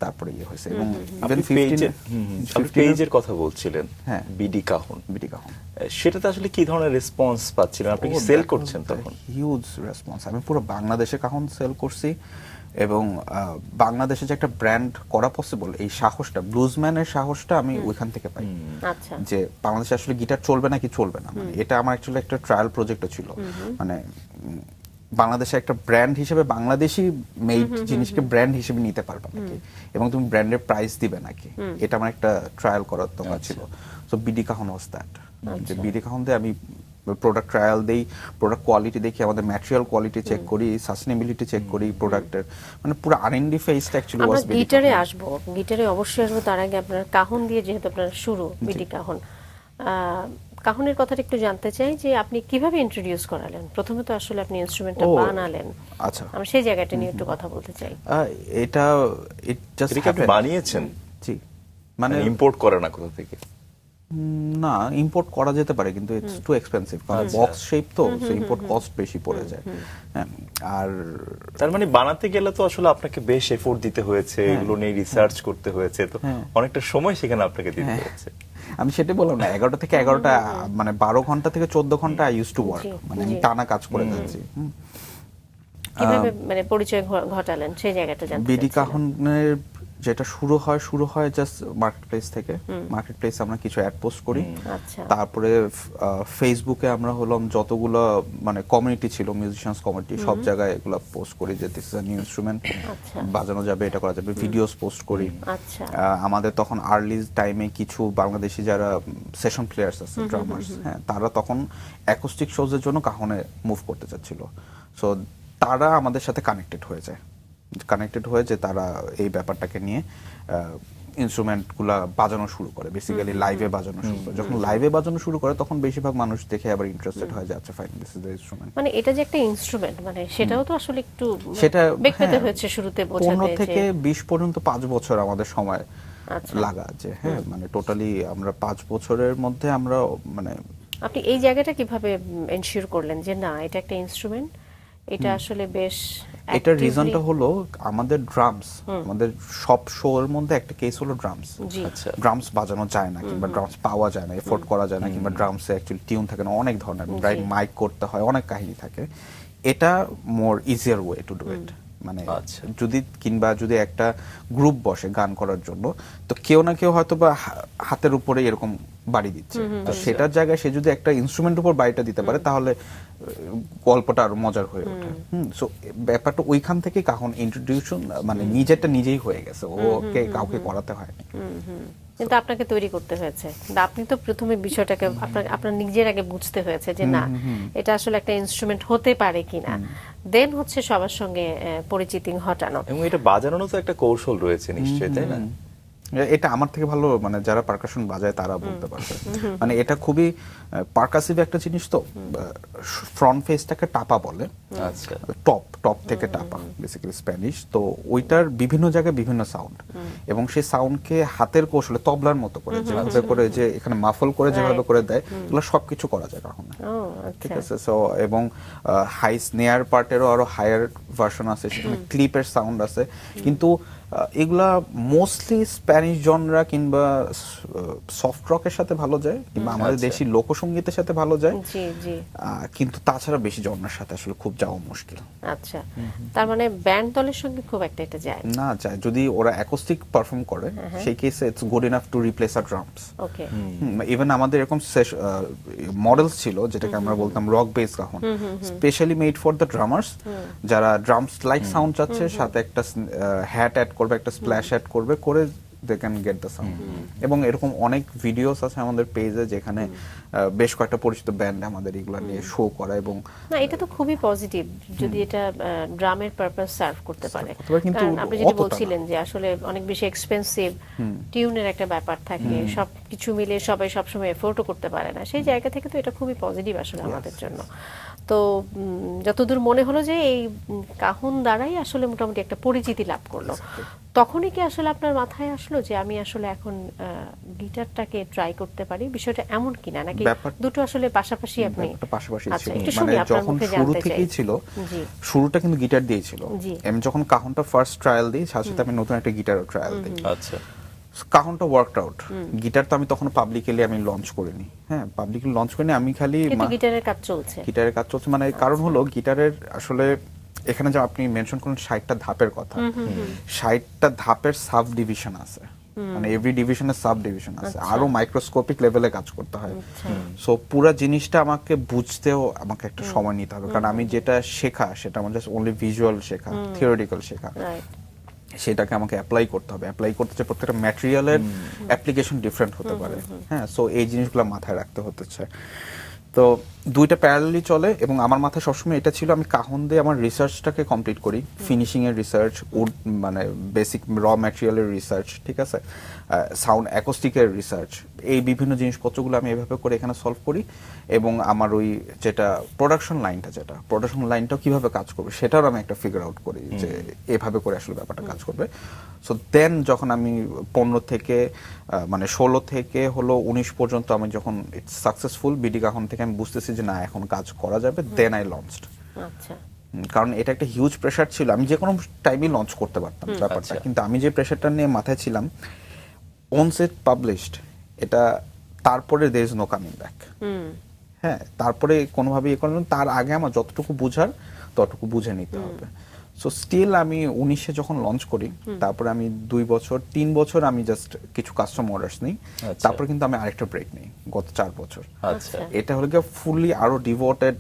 তারপরে ইয়ে হয়েছে। এবং আপনি পেজের কথা বলছিলেন, হ্যাঁ, বিডি কাহন। বিডি কাহন, সেটাতে আসলে কি ধরনের রেসপন্স পাচ্ছিলেন? আপনি কি সেল করছেন তখন? Huge response. আমি পুরো বাংলাদেশে কাহন সেল করছি, এবং বাংলাদেশে যে একটা ব্র্যান্ড করা পসিবল, এই সাহসটা, ব্লুজম্যানের সাহসটা আমি ওইখান থেকে পাই। আচ্ছা। যে বাংলাদেশে আসলে গিটার চলবে নাকি চলবে না, মানে এটা আমার অ্যাকচুয়ালি একটা ট্রায়াল প্রজেক্টও ছিল। মানে বাংলাদেশে একটা ব্র্যান্ড হিসেবে বাংলাদেশি মেড জিনিসকে ব্র্যান্ড হিসেবে নিতে পারবে নাকি, এবং তুমি ব্র্যান্ডের প্রাইস দিবে নাকি, এটা আমার একটা ট্রায়াল করার দরকার ছিল। So BD cajon was that, যে বিডি কাহন দিয়ে আমি প্রোডাক্ট ট্রায়াল দেই, প্রোডাক্ট কোয়ালিটি দেখি, আমাদের ম্যাটেরিয়াল কোয়ালিটি চেক করি, সাস্টেনেবিলিটি চেক করি প্রোডাক্টের, মানে পুরো আরএনডি ফেজটা অ্যাকচুয়ালি আমরা ওয়াজ বিডি গিটারে কাহন। আসবো, গিটারে অবশ্যই আসবো। তার আগে আপনার কাহন দিয়ে যেহেতু আপনার শুরু, বিডি কাহন, কাহনের কথাটা একটু জানতে চাই যে আপনি কিভাবে ইন্ট্রোডিউস করালেন? প্রথমে তো আসলে আপনি ইনস্ট্রুমেন্টটা বানালেন, আচ্ছা, আমরা সেই জায়গাটা নিয়ে একটু কথা বলতে চাই। এটা ইট জাস্ট এটা কি আপনি বানিয়েছেন? জি, মানে ইম্পোর্ট করে না কোথা থেকে? না, ইম্পোর্ট করা যেতে পারে, কিন্তু ইটস টু এক্সপেন্সিভ, কারণ বক্স শেপ তো ইম্পোর্ট কস্ট বেশি পড়ে যায়। হ্যাঁ, আর তার মানে বানাতে গেলে তো আসলে আপনাকে বেশ এফোর্ট দিতে হয়েছে, এগুলো নিয়ে রিসার্চ করতে হয়েছে, তো অনেকটা সময় সেখানে আপনাকে দিতে হয়েছে। আমি সেটাই বললাম না, 11টা থেকে 11টা, মানে 12 ঘন্টা থেকে 14 ঘন্টা আই ইউজ টু ওয়ার্ক, মানে আমি টানা কাজ করে যাচ্ছি। কিভাবে মানে পরিচয় ঘটালেন সেই জায়গাটা জানতে বিডি চাচ্ছিলাম। কাহনের যেটা শুরু হয় জাস্ট মার্কেট প্লেস থেকে। মার্কেট প্লেস আমরা কিছু অ্যাড পোস্ট করি, আচ্ছা। তারপরে ফেসবুকে আমরা হলাম যতগুলো মানে কমিউনিটি ছিল, মিউজিশিয়ানস কমিউনিটি, সব জায়গায় এগুলো পোস্ট করি যে this is a new instrument, বাজানো যাবে, এটা করা যাবে, ভিডিওস পোস্ট করি। আচ্ছা। আমাদের তখন আর্লি টাইমে কিছু বাংলাদেশি যারা সেশন প্লেয়ার্স আছে, ড্রামার্স, হ্যাঁ, তারা তখন অ্যাকোস্টিক শোজের জন্য কাহনে মুভ করতে চাচ্ছিল। সো তারা আমাদের সাথে কানেক্টেড হয়ে যায়। কানেক্টেড হয়ে যে তারা এই ব্যাপারটাকে নিয়ে ইনস্ট্রুমেন্টগুলা বাজানো শুরু করে, বেসিক্যালি লাইভে বাজানো শুরু করে। যখন লাইভে বাজানো শুরু করে তখন বেশিরভাগ মানুষ দেখে আবার ইন্টারেস্টেড হয় যে আচ্ছা fine, this is the instrument. মানে এটা যে একটা ইনস্ট্রুমেন্ট, মানে সেটাও তো আসলে একটু সেটা বেগ পেতে হ্যাঁ, হয়েছে শুরুতে 15 বোঝাতে থেকে যে 20 পর্যন্ত 5 বছর আমাদের সময় আচ্ছা। লাগা, যে হ্যাঁ মানে টোটালি আমরা 5 বছরের মধ্যে আমরা মানে আপনি এই জায়গাটা কিভাবে এনশিওর করলেন যে না এটা একটা ইনস্ট্রুমেন্ট, এটা আসলে বেশ এটার actively- রিজনটা হলো আমাদের ড্রামস, আমাদের সব শো এর মধ্যে একটা কেস হলো ড্রামস। জি আচ্ছা ড্রামস বাজানো যায় না, কিংবা ড্রামস পাওয়া যায় না, এফোর্ড করা যায় না, কিংবা ড্রামসে অ্যাকচুয়ালি টিউন থাকে না, অনেক ধরনের রাইট মাইক করতে হয়, অনেক কাহিনী থাকে। এটা মোর easier way to do it. মানে আচ্ছা। যদি একটা গ্রুপ বসে গান করার জন্য, তো কেউ না কেউ হয়তো বা হাতের উপরে এরকম বাড়ি দিচ্ছে, তো সেটার জায়গায় সে যদি একটা ইনস্ট্রুমেন্ট উপর বাড়িটা দিতে পারে তাহলে গল্পটা আরো মজার হয়ে ওঠে। সো ব্যাপারটা ওইখান থেকে কাহন ইন্ট্রোডিউশন মানে নিজেরটা নিজেই হয়ে গেছে, ওকে কাউকে করাতে হয়নি। কিন্তু আপনাকে তৈরি করতে হয়েছে, কিন্তু আপনি তো প্রথমে বিষয়টাকে আপনার নিজের আগে বুঝতে হয়েছে যে না এটা আসলে একটা ইনস্ট্রুমেন্ট হতে পারে কিনা, দেন হচ্ছে সবার সঙ্গে পরিচিতি ঘটানো। এবং এটা বাজানোরও তো একটা কৌশল রয়েছে নিশ্চয়ই, তাই না? এটা আমার থেকে ভালো মানে যারা পারকাশন বাজায় তারা বলতে পারবে। মানে এটা খুবই পারকাসিভ একটা জিনিস, তো ফ্রন্ট ফেসটাকে টাপা বলে, আচ্ছা টপ থেকে টাপা বেসিক্যালি স্প্যানিশ। তো ওইটার বিভিন্ন জায়গায় বিভিন্ন সাউন্ড, এবং সেই সাউন্ডকে হাতের কৌশলে তবলার মতো করে যেভাবে করে যে এখানে মাফল করে যেভাবে করে দেয়, এগুলো সবকিছু করা যায় কখনো। ও ঠিক আচ্ছা আছে। সো এবং হাই স্নেয়ার পার্টেরও আরো হায়ার ভার্সন আছে, সেখানে ক্লিপের সাউন্ড আছে, কিন্তু এগুলা মোস্টলি স্প্যানিশ জনরা কিংবা সফট রকের সাথে ভালো যায়, কিংবা আমাদের দেশি লোকসঙ্গীতের সাথে ভালো যায়, জি জি কিন্তু তাছাড়া বেশি জনরার সাথে আসলে খুব যাওয়া মুশকিল। আচ্ছা, তার মানে ব্যান্ড দলের সঙ্গে খুব একটা এটা যায় না। না যায়, যদি ওরা অ্যাকোস্টিক পারফর্ম করে সেই কেসে it's good enough to replace a drums. Okay even আমাদের এরকম মডেলস ছিল যেটাকে আমরা বলতাম rock bass cajon, specially made for the drummers, যারা ড্রামস লাইক সাউন্ড চাচ্ছে, সাথে একটা হ্যাট অ্যাড করবে, একটা স্প্ল্যাশ অ্যাড করবে, করে they can get the sound. এবং এরকম অনেক ভিডিওস আছে আমাদের পেজে যেখানে বেশ কয়েকটা পরিচিত ব্যান্ড আমাদের এগুলা নিয়ে শো করা। এবং না এটা তো খুবই পজিটিভ যদি এটা ড্রামের পারপাস সার্ভ করতে পারে। কিন্তু কারণ আপনি যেটা অতটা না। বলছিলেন যে আসলে অনেক বেশি এক্সপেন্সিভ টিউনের একটা ব্যাপার থাকে, সব কিছু মিলে সবাই সবসময় এফোর্টও করতে পারে না, সেই জায়গা থেকে তো এটা খুবই পজিটিভ আসলে আমাদের জন্য। তো যতদূর মনে হলো যে এই কাহন দ্বারাই আসলে মোটামুটি একটা পরিচিতি লাভ করলো, তখনই কি আসলে আপনার মাথায় আসলো যে আমি আসলে এখন গিটারটাকে ট্রাই করতে পারি, বিষয়টা এমন কিনা, নাকি দুটো আসলে পাশাপাশি আপনি? ব্যাপারটা পাশাপাশি আচ্ছা, ছিল, একটু মানে শুনি আপনার যখন মুখে শুরু জানতে থেকেই চাই। ছিল, জি শুরুটা কিন্তু গিটার দিয়েই ছিল। জি। আমি যখন কাহনটা ফার্স্ট ট্রায়াল দিই, সাথে সাথে আমি নতুন একটা গিটারও ট্রায়াল দিই। আচ্ছা কাহনটা ওয়ার্কড আউট। গিটার তো আমি তখন পাবলিকলি আমি লঞ্চ করিনি, হ্যাঁ পাবলিকলি লঞ্চ করিনি, আমি খালি কিন্তু গিটারের কাজ চলছে। গিটারের কাজ চলছে। মানে কারণ হলো গিটারের আসলে এখানে যে আপনি মেনশন করলেন 60টা ধাপের কথা, 60টা ধাপের সাব ডিভিশন আছে, মানে এভরি ডিভিশনের সাব ডিভিশন আছে, আরো মাইক্রোস্কোপিক লেভেলে কাজ করতে হয়। সো পুরো জিনিসটা আমাকে বুঝতেও আমাকে একটা সময় নিতে হবে, কারণ আমি যেটা শেখা সেটা আমার জাস্ট অনলি ভিজুয়াল শেখা, থিওরিটিক্যাল শেখা, রাইট সেটাকে আমাকে অ্যাপ্লাই করতে হবে। অ্যাপ্লাই করতে চাই প্রত্যেকটা ম্যাটেরিয়ালের অ্যাপ্লিকেশন ডিফারেন্ট হতে পারে, হ্যাঁ। সো এই জিনিসগুলো মাথায় রাখতে হচ্ছে। তো দুইটা প্যারালালি চলে, এবং আমার মাথায় সবসময় এটা ছিল আমি কাহন দিয়ে আমার রিসার্চটাকে কমপ্লিট করি, ফিনিশিং এর রিসার্চ, উড মানে বেসিক র ম্যাটেরিয়ালের রিসার্চ, ঠিক আছে, সাউন্ড অ্যাকোস্টিকের রিসার্চ, এই বিভিন্ন জিনিসপত্রগুলো আমি এভাবে করে এখানে সলভ করি। এবং আমার ওই যেটা প্রোডাকশন লাইনটাও কিভাবে কাজ করবে সেটাও আমি একটা ফিগার আউট করি যে এভাবে করে আসলে ব্যাপারটা কাজ করবে। সো দেন যখন আমি 15 থেকে মানে 16 থেকে হলো 19 পর্যন্ত আমি যখন সাকসেসফুল বিডি কাহন থেকে আমি বুঝতেছি যে না এখন কাজ করা যাবে, দেন আই লঞ্চড। আচ্ছা কারণ এটা একটা হিউজ প্রেশার ছিল, আমি যে কোনো টাইমে লঞ্চ করতে পারতাম ব্যাপারটা, কিন্তু আমি যে প্রেশারটা নিয়ে মাথায় ছিলাম, once it published, এটা তারপরে there is no coming back, হ্যাঁ, তারপরে কোনোভাবে ইয়ে করলাম, তার আগে আমার যতটুকু বুঝার ততটুকু বুঝে নিতে হবে। সো স্টিল আমি 19-এ যখন লঞ্চ করি, তারপরে আমি 3 বছর আমি জাস্ট কিছু কাস্টম অর্ডারস নিই, তারপর কিন্তু আমি আরেকটা ব্রেক নিই গত 4 বছর। আচ্ছা এটা হলো গিয়ে ফুললি আরো ডিভোটেড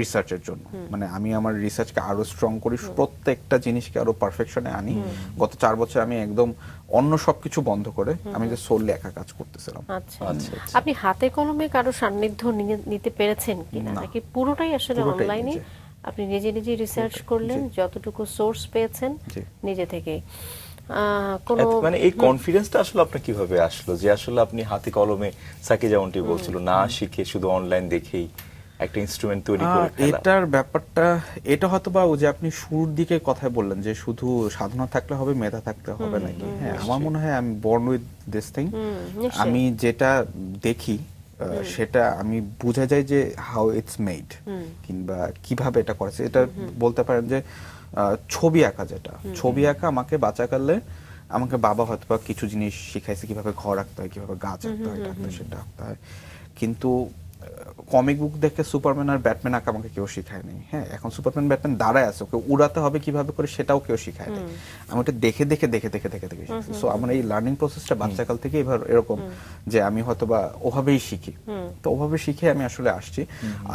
রিসার্চের জন্য, মানে আমি আমার রিসার্চকে আরো স্ট্রং করি, প্রত্যেকটা জিনিসকে আরো পারফেকশনে আনি। গত 4 বছর আমি একদম অন্য সবকিছু বন্ধ করে আমি যে সোললি একা কাজ করতেছিলাম। আচ্ছা আপনি হাতে কলমে কারো সান্নিধ্য নিতে পেরেছেন কিনা, নাকি পুরোটাই আসলে পুরোটাই অনলাইনে? নিজে। আপনি নিজে নিজে রিসার্চ করলেন, যতটুকু সোর্স পেয়েছেন জি। নিজে থেকেই। কোনো মানে এই কনফিডেন্সটা আসলে আপনার কিভাবে আসলো যে আসলে আপনি হাতে কলমে সাকি যেমনটি বলছিল না শিখে শুধু অনলাইন দেখেই একটা ইনস্ট্রুমেন্ট তৈরি করে ফেলা? এটার ব্যাপারটা এটা হয়তো বা ওই যে আপনি শুরুর দিকে কথায় বললেন যে শুধু সাধনা থাকলে হবে, মেধা থাকলে হবে নাকি। হ্যাঁ, আমার মনে হয় আমি বর্ন উইথ দিস থিং। নিশ্চয়ই। আমি যেটা দেখি সেটা আমি বুঝা যায় যে হাউ ইটস মেড, কিংবা কিভাবে এটা করেছে। এটা বলতে পারেন যে ছবি আঁকা, যেটা ছবি আঁকা আমাকে বাচ্চাকালে আমাকে বাবা হয়তো বা কিছু জিনিস শিখাইছে, কিভাবে ঘর আঁকতে হয়, কিভাবে গাছ আঁকতে হয়, এটা আঁকতে হয়, সেটা আঁকতে হয়। কিন্তু কমিক বুক দেখে সুপারম্যান আর ব্যাটম্যান আঁকা আমাকে কেউ শিখায় নাই। হ্যাঁ, এখন সুপারম্যান ব্যাটম্যান দাঁড়ায় আছে, ওকে উড়াতে হবে কিভাবে করে সেটাও কেউ শিখায় নাই। আমি ওটা দেখে দেখে দেখে দেখে দেখে দেখে শিখছি। সো আমার এই লার্নিং প্রসেসটা বাচ্চাকাল থেকে এবার এরকম যে আমি হয়তো বা ওভাবেই শিখি। তো ওভাবে শিখে আমি আসলে আসছি।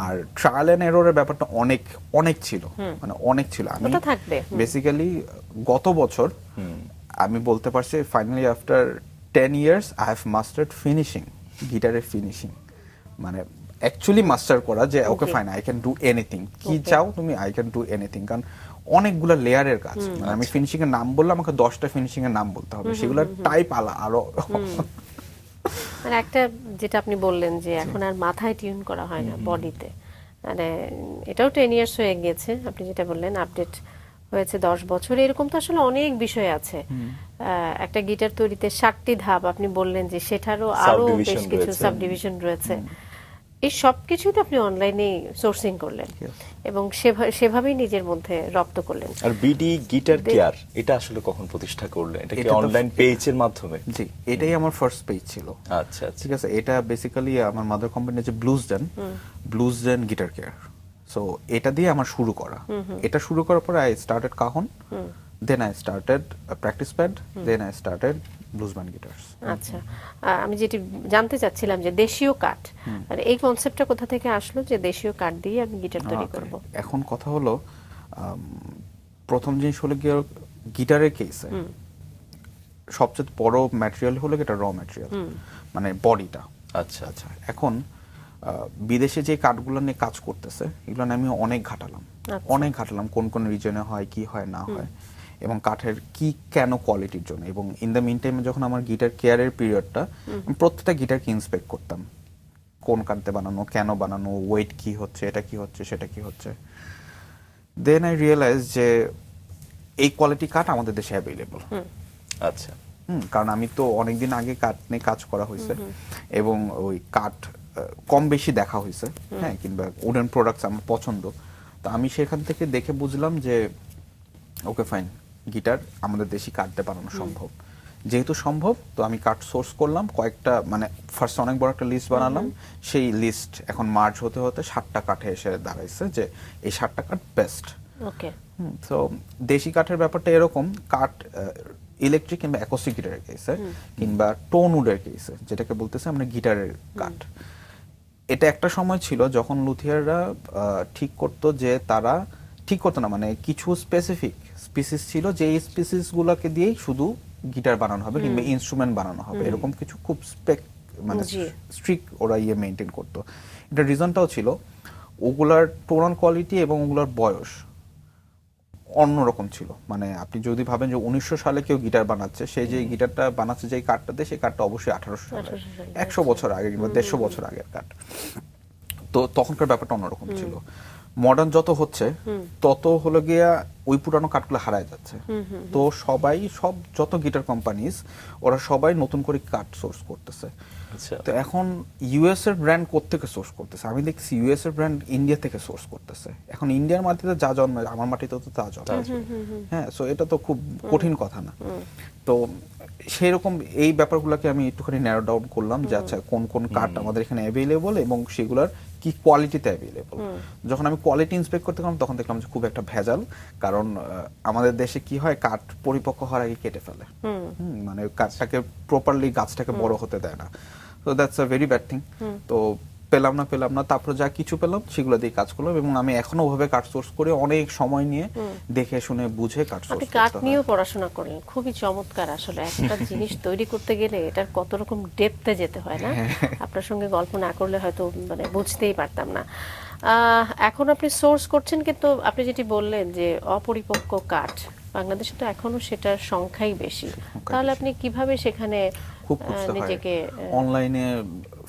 আর ট্রায়াল এন্ড এররের ব্যাপারটা অনেক অনেক ছিল, মানে অনেক ছিল। আমি ওটা থাকবে। বেসিক্যালি গত বছর আমি বলতে পারছি finally after 10 years I have mustard finishing, গিটারের ফিনিশিং। মানে অ্যাকচুয়ালি মাস্টার করা যে okay fine I can do anything, কি চাও তুমি, আই ক্যান ডু এনিথিং। কারণ অনেকগুলো লেয়ারের কাজ, মানে আমি ফিনিশিং এর নাম বললে আমাকে 10টা ফিনিশিং এর নাম বলতে হবে, সেগুলোর টাইপ আরো মানে একটা যেটা আপনি বললেন যে এখন আর মাথায় টিউন করা হয় না, বডিতে। মানে এটাও 10 years হয়ে গিয়েছে, আপনি যেটা বললেন আপডেট হয়েছে 10 বছর। এরকম তো আসলে অনেক বিষয় আছে। একটা গিটার তৈরিতে 7টি ধাপ আপনি বললেন, যে সেটারও আরো Subdivision বেশ কিছু রয়েছে। সাবডিভিশন রয়েছে। এই সব কিছুই তো আপনি অনলাইনে সোর্সিং করলেন এবং সেভাবেই নিজের মধ্যে রপ্ত করলেন। আর বিডি গিটার কেয়ার এটা আসলে কখন প্রতিষ্ঠা করলেন? এটা কি এটা তো- অনলাইন পেজের মাধ্যমে? জি, এটাই আমার ফার্স্ট পেজ ছিল। আচ্ছা আচ্ছা। ঠিক আছে, এটা বেসিক্যালি আমার মাদার কোম্পানি যে Blues Den Guitar Care. So এটা দিয়ে আমার শুরু করা। এটা শুরু করার পরে I started cajon, then I started practice pad, then I started blues band guitars. আচ্ছা, আমি যেটি জানতে চাচ্ছিলাম যে দেশীয় কাঠ, আর এই কনসেপ্টটা কোথা থেকে আসলো যে দেশীয় কাঠ দিয়ে আমি গিটার তৈরি করব? এখন কথা হলো প্রথম জিনিস হলো গিয়ে গিটারের কেসে সবচেয়ে বড় ম্যাটেরিয়াল হলো এটা র ম্যাটেরিয়াল, মানে বডিটা। আচ্ছা আচ্ছা, এখন বিদেশে যে কাঠগুলো নিয়ে কাজ করতেছে এগুলো নিয়ে আমি অনেক ঘাটালাম কোন কোন রিজনে হয়, কি হয় না হয়, এবং কাঠের কি কেন কোয়ালিটির জন্য। এবং ইন দ্য মিন টাইমে যখন আমার গিটার কেয়ারের পিরিয়ডটা, আমি প্রত্যেকটা গিটারকে ইন্সপেক্ট করতাম, কোন কাঠতে বানানো, কেন বানানো, ওয়েট কি হচ্ছে, এটা কি হচ্ছে, সেটা কি হচ্ছে। দেন আই রিয়েলাইজ যে এই কোয়ালিটি কাঠ আমাদের দেশে অ্যাভেলেবল। আচ্ছা। কারণ আমি তো অনেকদিন আগে কাঠ নিয়ে কাজ করা হয়েছে, এবং ওই কাঠ কম বেশি দেখা হয়েছে, হ্যাঁ, কিংবা উডেন প্রোডাক্টস আমার পছন্দ। তো আমি সেখান থেকে দেখে বুঝলাম যে ওকে ফাইন, গিটার আমাদের দেশি কাঠ দিয়ে বানানো সম্ভব। যেহেতু সম্ভব, তো আমি কাঠ সোর্স করলাম কয়েকটা, মানে ফার্স্ট অনেক বড় একটা লিস্ট বানালাম। সেই লিস্ট এখন মার্জ হতে হতে 7টা কাঠে এসে দাঁড়াইছে যে এই 7টা কাঠ বেস্ট। ওকে। তো দেশি কাঠের ব্যাপারটা এরকম, কাঠ ইলেকট্রিক কিংবা অ্যাকোস্টিক গিটারের কেসে, কিংবা টোন উডের কেসে, যেটাকে বলতেছে আমরা গিটারের কাঠ। এটা একটা সময় ছিল যখন লুথিয়াররা ঠিক করতো যে তারা ঠিক করতো না, মানে কিছু স্পেসিফিক স্পিসিস ছিল যে এই স্পিসিস গুলাকে দিয়েই শুধু গিটার বানানো হবে কিংবা ইনস্ট্রুমেন্ট বানানো হবে, এরকম কিছু খুব মানে স্ট্রিক্ট ওরা মেনটেন করতো। এটা রিজনটাও ছিল ওগুলার টোনাল কোয়ালিটি এবং ওগুলার বয়স অন্যরকম ছিল। মানে আপনি যদি ভাবেন যে 1900 সালে কেউ গিটার বানাচ্ছে, সেই যে গিটারটা বানাচ্ছে যে কাঠটাতে, সেই কাঠটা অবশ্যই 1800 সালে, 100 বছর আগে কিংবা 150 বছর আগের কাঠ। তো তখনকার ব্যাপারটা অন্যরকম ছিল। মডার্ন যত হচ্ছে তত হলো গিয়া ওই পুরানো কাঠগুলো হারায় যাচ্ছে। তো সব যত গিটার কোম্পানিজ ওরা সবাই নতুন করে কাঠ সোর্স করতেছে। আচ্ছা। তো এখন ইউএস এর ব্র্যান্ড কোত্থেকে সোর্স করতেছে? আমি দেখছি ইউএস এর ব্র্যান্ড ইন্ডিয়া থেকে সোর্স করতেছে। এখন ইন্ডিয়ার মাটিতে যা জন্মায় আমার মাটিতে তো তা জন্মায়। হ্যাঁ, সো এটা তো খুব কঠিন কথা না। তো সেই রকম এই ব্যাপারগুলোকে আমি একটুখানি ন্যারো ডাউন করলাম যে আচ্ছা কোন কোন কাঠ আমাদের এখানে অ্যাভেলেবল এবং সেগুলোর কি কোয়ালিটিতে অ্যাভেলেবল। যখন আমি কোয়ালিটি ইন্সপেক্ট করতে গেলাম তখন দেখলাম যে খুব একটা ভেজাল। কারণ আমাদের দেশে কি হয়, কাঠ পরিপক্ক হওয়ার আগে কেটে ফেলে, মানে কাঠটাকে প্রপারলি গাছটাকে বড় হতে দেয় না। তো that's a very bad thing. তো পেলাম না, তারপর যা কিছু পেলাম সেগুলো দিয়ে কাজ করলাম, এবং আমি এখনো ওভাবে কাঠ সোর্স করে অনেক সময় নিয়ে দেখে শুনে বুঝে কাঠ সোর্স আপনি করতে কাঠ হয়। নিয়েও পড়াশোনা করলেন, খুবই চমৎকার। আসলে একটা জিনিস তৈরি করতে গেলে এটার কত রকম ডেপথে যেতে হয় না, আপনার সঙ্গে গল্প না করলে হয়তো মানে বুঝতেই পারতাম না। এখন আপনি সোর্স করছেন, কিন্তু আপনি যেটি বললেন যে অপরিপক্ক কাঠ, বাংলাদেশে তো এখনো সেটার সংখ্যাই বেশি, তাহলে আপনি কিভাবে সেখানে খুব খুঁজতে হয় নিজেকে অনলাইনে,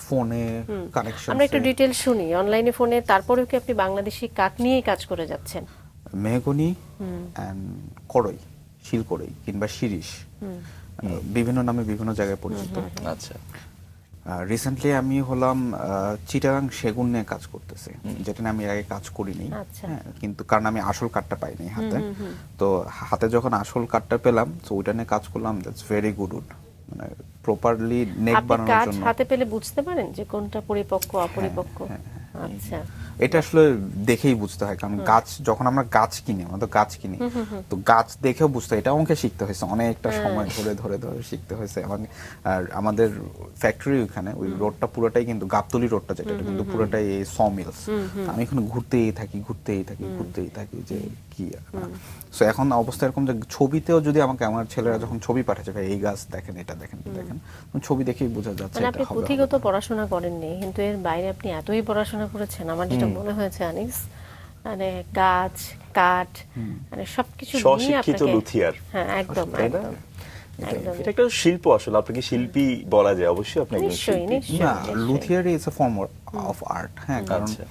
ফোনে, কানেকশন। আমরা একটু ডিটেল শুনি অনলাইনে, ফোনে, তারপরেও কি আপনি বাংলাদেশি কাঠ নিয়েই কাজ করে যাচ্ছেন? মেহগনি অ্যান্ড করই, শিলকড়ই কিংবা শিরিষ, বিভিন্ন নামে বিভিন্ন জায়গায় পরিচিত। আচ্ছা, রিসেন্টলি আমি হলাম চিটাগাং সেগুন নিয়ে কাজ করতেছি, যেটা নিয়ে আমি এর আগে কাজ করিনি। আচ্ছা। হ্যাঁ, কিন্তু কারণ আমি আসল কাঠটা পাইনি হাতে, তো হাতে যখন আসল কাঠটা পেলাম, তো ওইটা নিয়ে কাজ করলাম। দ্যাটস ভেরি গুড, মানে প্রপারলি নেক আপনি বানানোর কাঠ জন্য। হাতে পেলে বুঝতে পারেন যে কোনটা পরিপক্ক অপরিপক্ক? আচ্ছা, এটা আসলে দেখেই বুঝতে হয়, কারণ গাছ যখন আমরা গাছ কিনি, আমরা তো গাছ কিনি, তো গাছ দেখেও বুঝতে হয়। এটা আমাকে শিখতে হয়েছে অনেকটা সময় ধরে ধরে ধরে শিখতে হয়েছে। আর আমাদের ফ্যাক্টরি ওখানে ওই রোডটা পুরোটাই কিন্তু গাবতলী রোডটা, যেটা এটা কিন্তু পুরোটাই এই স মিলস। আমি এখানে ঘুরতেই থাকি যে কি। সো এখন অবস্থা এরকম যে ছবিতেও যদি আমাকে আমার ছেলেরা যখন ছবি পাঠাচ্ছে, ভাই এই গাছ দেখেন, এটা দেখেন, দেখেন, ছবি দেখেই বোঝা যাচ্ছে মানে এটা আপনি হবে, পুঁথিগত হবে না। পড়াশোনা করেননি, কিন্তু এর বাইরে আপনি এতই পড়াশোনা করেছেন, আমার যেটা মনে হয়েছে আনিস, মানে গাছ, কাঠ, মানে সবকিছু নিয়ে স্বশিক্ষিত আপনাকে, লুথিয়ার। হ্যাঁ একদম তাই না? একদম একদম। এটা একটা শিল্প আসলে, আপনাকে শিল্পী বলা যায়, অবশ্যই আপনি একজন নিশ্চয়ই শিল্পী। নিশ্চয়ই না, নিশ্চয়ই। Luthiery is a form of art. হ্যাঁ, কারণ আচ্ছা।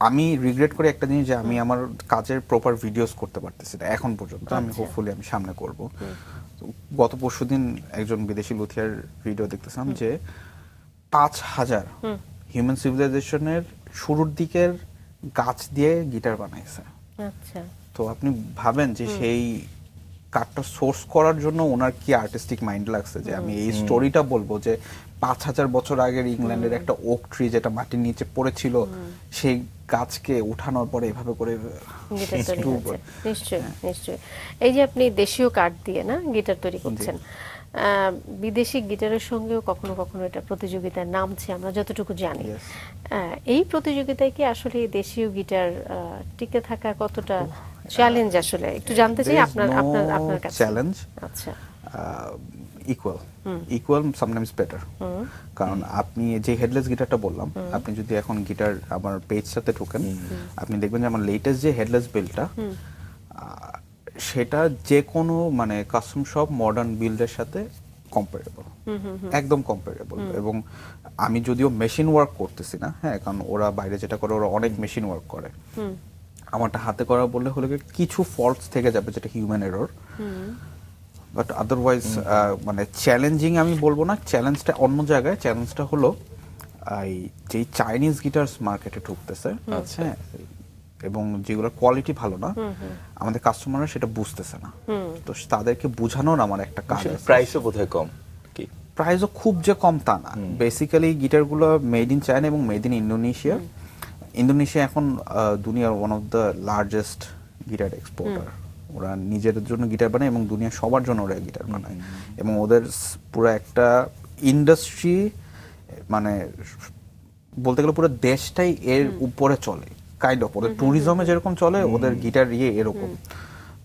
আমি রিগ্রেট করি একটা জিনিস, যে আমি আমার কাজের প্রপার ভিডিওস করতে পারতেছি না এখন পর্যন্ত। আমি হোপফুলি আমি সামনে করব। তো গত পরশুদিন একজন বিদেশি লুথিয়ার ভিডিও দেখতেছিলাম, যে 5000 হিউম্যান সিভিলাইজেশনের শুরুর দিকের গাছ দিয়ে গিটার বানাইছে। আচ্ছা, তো আপনি ভাবেন যে সেই কার্ডটা সোর্স করার জন্য ওনার কি আর্টিস্টিক মাইন্ড লাগছে, যে আমি এই স্টোরিটা বলবো যে 5000 বছর আগের ইংল্যান্ডের একটা ওক ট্রি যেটা মাটির নিচে পড়েছিল, সেই গাছকে উঠানোর পরে এভাবে করে গিটার তৈরি হচ্ছে। নিশ্চয়ই নিশ্চয়ই। এই যে আপনি দেশীয় কাঠ দিয়ে না গিটার তৈরি করছেন, বিদেশি গিটারের সঙ্গেও কখনো কখনো এটা প্রতিযোগিতায় নামছে, আমরা যতটুকু জানি। Yes. এই প্রতিযোগিতায় কি আসলে দেশীয় গিটার টিকে থাকা কতটা চ্যালেঞ্জ, আসলে একটু জানতে চাই আপনার আপনার আপনার কাছে। চ্যালেঞ্জ আচ্ছা, ইকুয়াল সামটাইমস বেটার। কারণ আপনি যে হেডলেস গিটারটা বললাম, আপনি যদি এখন গিটার আমার পেজটাতে ঢোকেন, আপনি দেখবেন যে আমার লেটেস্ট যে হেডলেস বিল্ডটা, সেটা যে কোনো মানে কাস্টম শপ মডার্ন বিল্ডের সাথে কম্পারেবল, একদম কম্পারেবল। এবং আমি যদিও মেশিন ওয়ার্ক করতেছি না, হ্যাঁ, কারণ ওরা বাইরে যেটা করে ওরা অনেক মেশিন ওয়ার্ক করে, আমারটা হাতে করা বললে হলে কিছু ফল্টস থেকে যাবে, যেটা হিউম্যান এরর। বাট আদারওয়াইজ মানে চ্যালেঞ্জিং আমি বলবো না, চ্যালেঞ্জটা অন্য জায়গায়। চ্যালেঞ্জটা হলো এই যে চাইনিজ গিটার্স মার্কেটে ঢুকতেছে, হ্যাঁ, এবং যেগুলোর কোয়ালিটি ভালো না, আমাদের কাস্টমাররা সেটা বুঝতেছে না। তো তাদেরকে বোঝানোর আমার একটা কাজ আছে। প্রাইসও বোধহয় কম কি? প্রাইসও খুব যে কম তা না। বেসিক্যালি গিটারগুলো মেড ইন চায়না এবং মেড ইন ইন্দোনেশিয়া। ইন্দোনেশিয়া এখন দুনিয়ার one of the largest guitar exporter. ওরা নিজেদের জন্য গিটার বানায় এবং দুনিয়ার সবার জন্য ওরা গিটার বানায়, এবং ওদের পুরো একটা ইন্ডাস্ট্রি, মানে বলতে গেলে পুরো দেশটাই এর উপরে চলে, কাইন্ড অফ। ওদের ট্যুরিজমে যেরকম চলে, ওদের গিটার এরকম।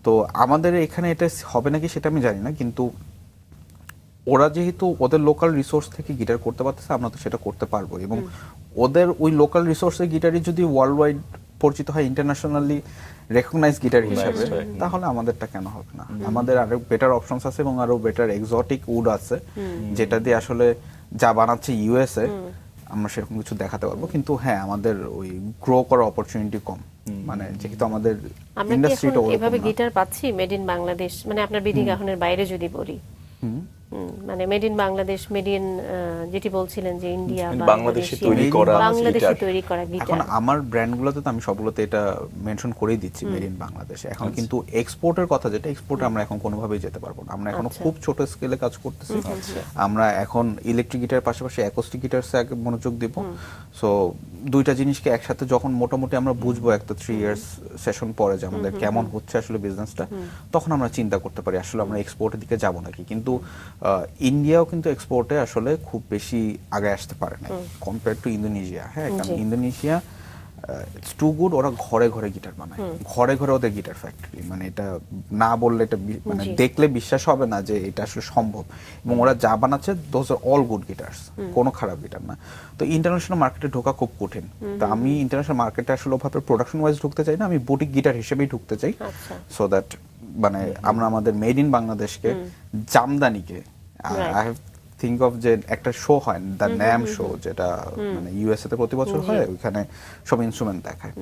তো আমাদের এখানে এটা হবে নাকি সেটা আমি জানি না, কিন্তু ওরা যেহেতু ওদের লোকাল রিসোর্স থেকে গিটার করতে পারতেছে, আমরা তো সেটা করতে পারবো। এবং ওদের ওই লোকাল রিসোর্সের গিটারই যদি ওয়ার্ল্ড ওয়াইড পরিচিত হয়, ইন্টারন্যাশনালি রেকগনাইজ গিটার হিসেবে, তাহলে আমাদেরটা কেন হবে না? আমাদের আরো বেটার অপশনস আছে এবং আরো বেটার এক্সোটিক উড আছে, যেটা দিয়ে আসলে যা বানাচ্ছে ইউএসএ, আমরা সেরকম কিছু দেখাতে পারবো। কিন্তু হ্যাঁ, আমাদের ওই গ্রো করার অপরচুনিটি কম, মানে যেহেতু আমাদের আমরা কি ইন্ডাস্ট্রিটা এখন এভাবে ওরকম না। গিটার পাচ্ছি মেড ইন বাংলাদেশ, মানে আপনার বিডি গাহনের বাইরে যদি বলি, মানে made in Bangladesh, made in যেটি বলছিলেন যে ইন্ডিয়া, বাংলাদেশে তৈরি করা বাংলাদেশে গিটার। তৈরি করা এখন গিটার। আমার ব্র্যান্ডগুলোতে তো আমি সবগুলোতে এটা মেনশন করেই দিচ্ছি, মেড ইন বাংলাদেশ। এখন কিন্তু এক্সপোর্টের কথা, যেটা এক্সপোর্টে আমরা এখন কোনোভাবেই যেতে পারবো না। আমরা এখন খুব ছোট স্কেলে কাজ করতেছি। আমরা এখন ইলেকট্রিক গিটারের পাশাপাশি অ্যাকোস্টিক গিটারসে আগে মনোযোগ দিব। সো দুইটা জিনিসকে একসাথে যখন মোটামুটি আমরা বুঝবো একটা 3 ইয়ার্স সেশন পরে, যে আমাদের কেমন হচ্ছে আসলে বিজনেসটা, তখন আমরা চিন্তা করতে পারি আসলে আমরা এক্সপোর্টের দিকে যাব নাকি। কিন্তু ইন্ডিয়াও কিন্তু এক্সপোর্টে আসলে খুব বেশি আগে আসতে পারে না কম্পেয়ার টু ইন্দোনেশিয়া। হ্যাঁ, কারণ ইন্দোনেশিয়া ইটস টু গুড। ওরা ঘরে ঘরে গিটার বানায়, ঘরে ঘরে ওদের গিটার ফ্যাক্টরি, মানে এটা না বললে এটা মানে জি। দেখলে বিশ্বাস হবে না যে এটা আসলে সম্ভব। এবং ওরা যা বানাচ্ছে দোজ আর অল গুড গিটার্স, কোনো খারাপ গিটার না। তো ইন্টারন্যাশনাল মার্কেটে ঢোকা খুব কঠিন। তো আমি ইন্টারন্যাশনাল মার্কেটে আসলে ওভাবে প্রোডাকশন ওয়াইজ ঢুকতে চাই না, আমি বুটিক গিটার হিসেবেই ঢুকতে চাই, আচ্ছা। সো দ্যাট মানে আমরা আমাদের মেড ইন বাংলাদেশকে, জামদানিকে, Right. I have think of যে একটা শো হয় দ্য ন্যাম শো, যেটা মানে ইউএসএ তে প্রতি বছর হয়, ওইখানে সব ইনস্ট্রুমেন্ট দেখায়।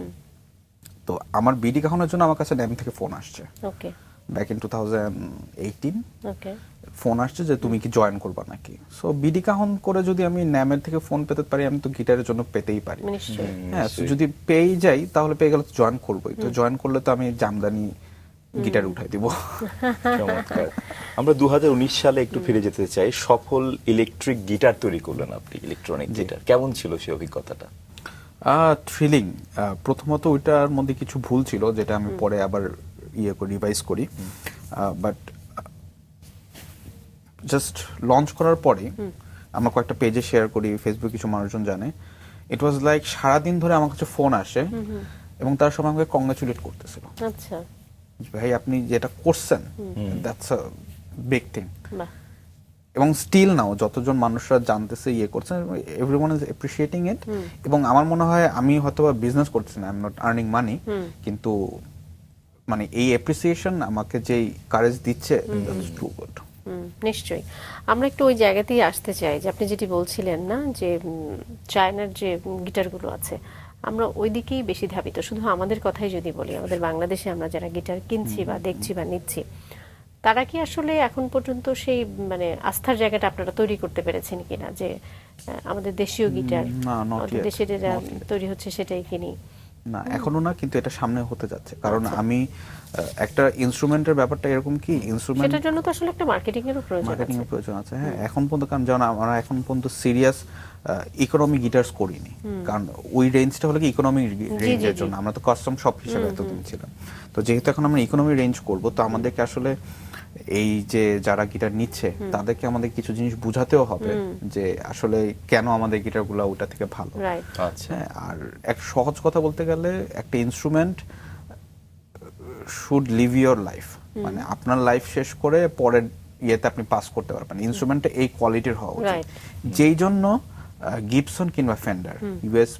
তো আমার বিডি কাহনের জন্য আমার কাছে ন্যাম থেকে ফোন আসছে ওকে ব্যাক ইন 2018, ওকে ফোন আসছে যে তুমি কি জয়েন করবা নাকি। সো বিডি কাহন করে যদি আমি ন্যামের থেকে ফোন পেতে পারি, আমি তো গিটারের জন্য পেতেই পারি। নিশ্চয়ই। হ্যাঁ, so যদি পেয়ে যাই তাহলে পেয়ে গেলে তো জয়েন করবোই। তো জয়েন করলে তো আমি জামদানি গিটার উঠাই দিব। চমৎকার। আমরা 2019 সালে একটু ফিরে যেতে চাই। সফল ইলেকট্রিক গিটার তৈরি করলেন আপনি, ইলেকট্রনিক গিটার। কেমন ছিল সেই অভিজ্ঞতাটা? থ্রিলিং। প্রথমত ওইটার মধ্যে কিছু ভুল ছিল যেটা আমি পরে আবার রিভাইজ করি, বাট জাস্ট লঞ্চ করার পরে আমরা কয়েকটা পেজে শেয়ার করি, ফেসবুক কিছু মানুষজন জানে। ইট ওয়াজ লাইক সারাদিন ধরে আমার কাছে ফোন আসে এবং তার সবাই আমাকে কংগ্রাচুলেট করতেছিল, আচ্ছা ভাই আপনি যেটা করছেন দ্যাটস আ বিগ থিং। বাহ এবং স্টিল নাও যতজন মানুষরা জানতেছে করছে, এভরিওয়ান ইজ অ্যাপ্রিশিয়েটিং ইট। এবং আমার মনে হয় আমি হয়তোবা বিজনেস করতেছি না, I am not earning money, কিন্তু মানে এই অ্যাপ্রিসিয়েশন আমাকে যেই কারেজ দিচ্ছে, দ্যাটস ট্রু গুড। নিশ্চয়ই। আমরা একটু ওই জায়গাতেই আসতে চাই যে আপনি যেটি বলছিলেন না যে চায়নার যে গিটারগুলো আছে, আমরা ওই দিকেই বেশি ধাবিত। শুধু আমাদের কথাই যদি বলি, আমাদের বাংলাদেশে আমরা যারা গিটার কিনছি বা দেখছি বা নিচ্ছি, তারা কি আসলে এখন পর্যন্ত সেই মানে আস্থার জায়গাটা আপনারা তৈরি করতে পেরেছেন কিনা যে আমাদের দেশীয় গিটার, না, not আমাদের yet, দেশে যেটা not yet. তৈরি হচ্ছে সেটাই কিনি? না, এখনো না, কিন্তু এটা সামনে হতে যাচ্ছে। কারণ আমি একটা ইনস্ট্রুমেন্টের ব্যাপারটা এরকম কি, ইনস্ট্রুমেন্ট সেটার জন্য তো আসলে একটা মার্কেটিং এরও প্রয়োজন মার্কেটিং আছে। এর প্রয়োজন আছে। হ্যাঁ, এখন পর্যন্ত, কারণ যেমন আমরা এখন পর্যন্ত সিরিয়াস ইকোনমি গিটার্স করিনি, কারণ ওই রেঞ্জটা হলো কি ইকোনমি রেঞ্জের জন্য, আমরা তো কাস্টম শপ হিসেবে এতদিন ছিলাম। তো যেহেতু এখন আমরা ইকোনমি রেঞ্জ করব, তো আমাদেরকে আসলে এই যে যারা গিটার নিচ্ছে তাদেরকে আমাদের কিছু জিনিস বুঝাতেও হবে যে আসলে কেন আমাদের গিটারগুলো ওটা থেকে ভালো। রাইট। আচ্ছা, হ্যাঁ, আর এক সহজ কথা বলতে গেলে একটা instrument should live your life, মানে আপনার লাইফ শেষ করে পরের ইয়েতে আপনি পাস করতে পারবেন। ইনস্ট্রুমেন্টটা এই কোয়ালিটির হওয়া উচিত। Right. যেই জন্য গিবসন কিংবা ফেন্ডার, ইউএস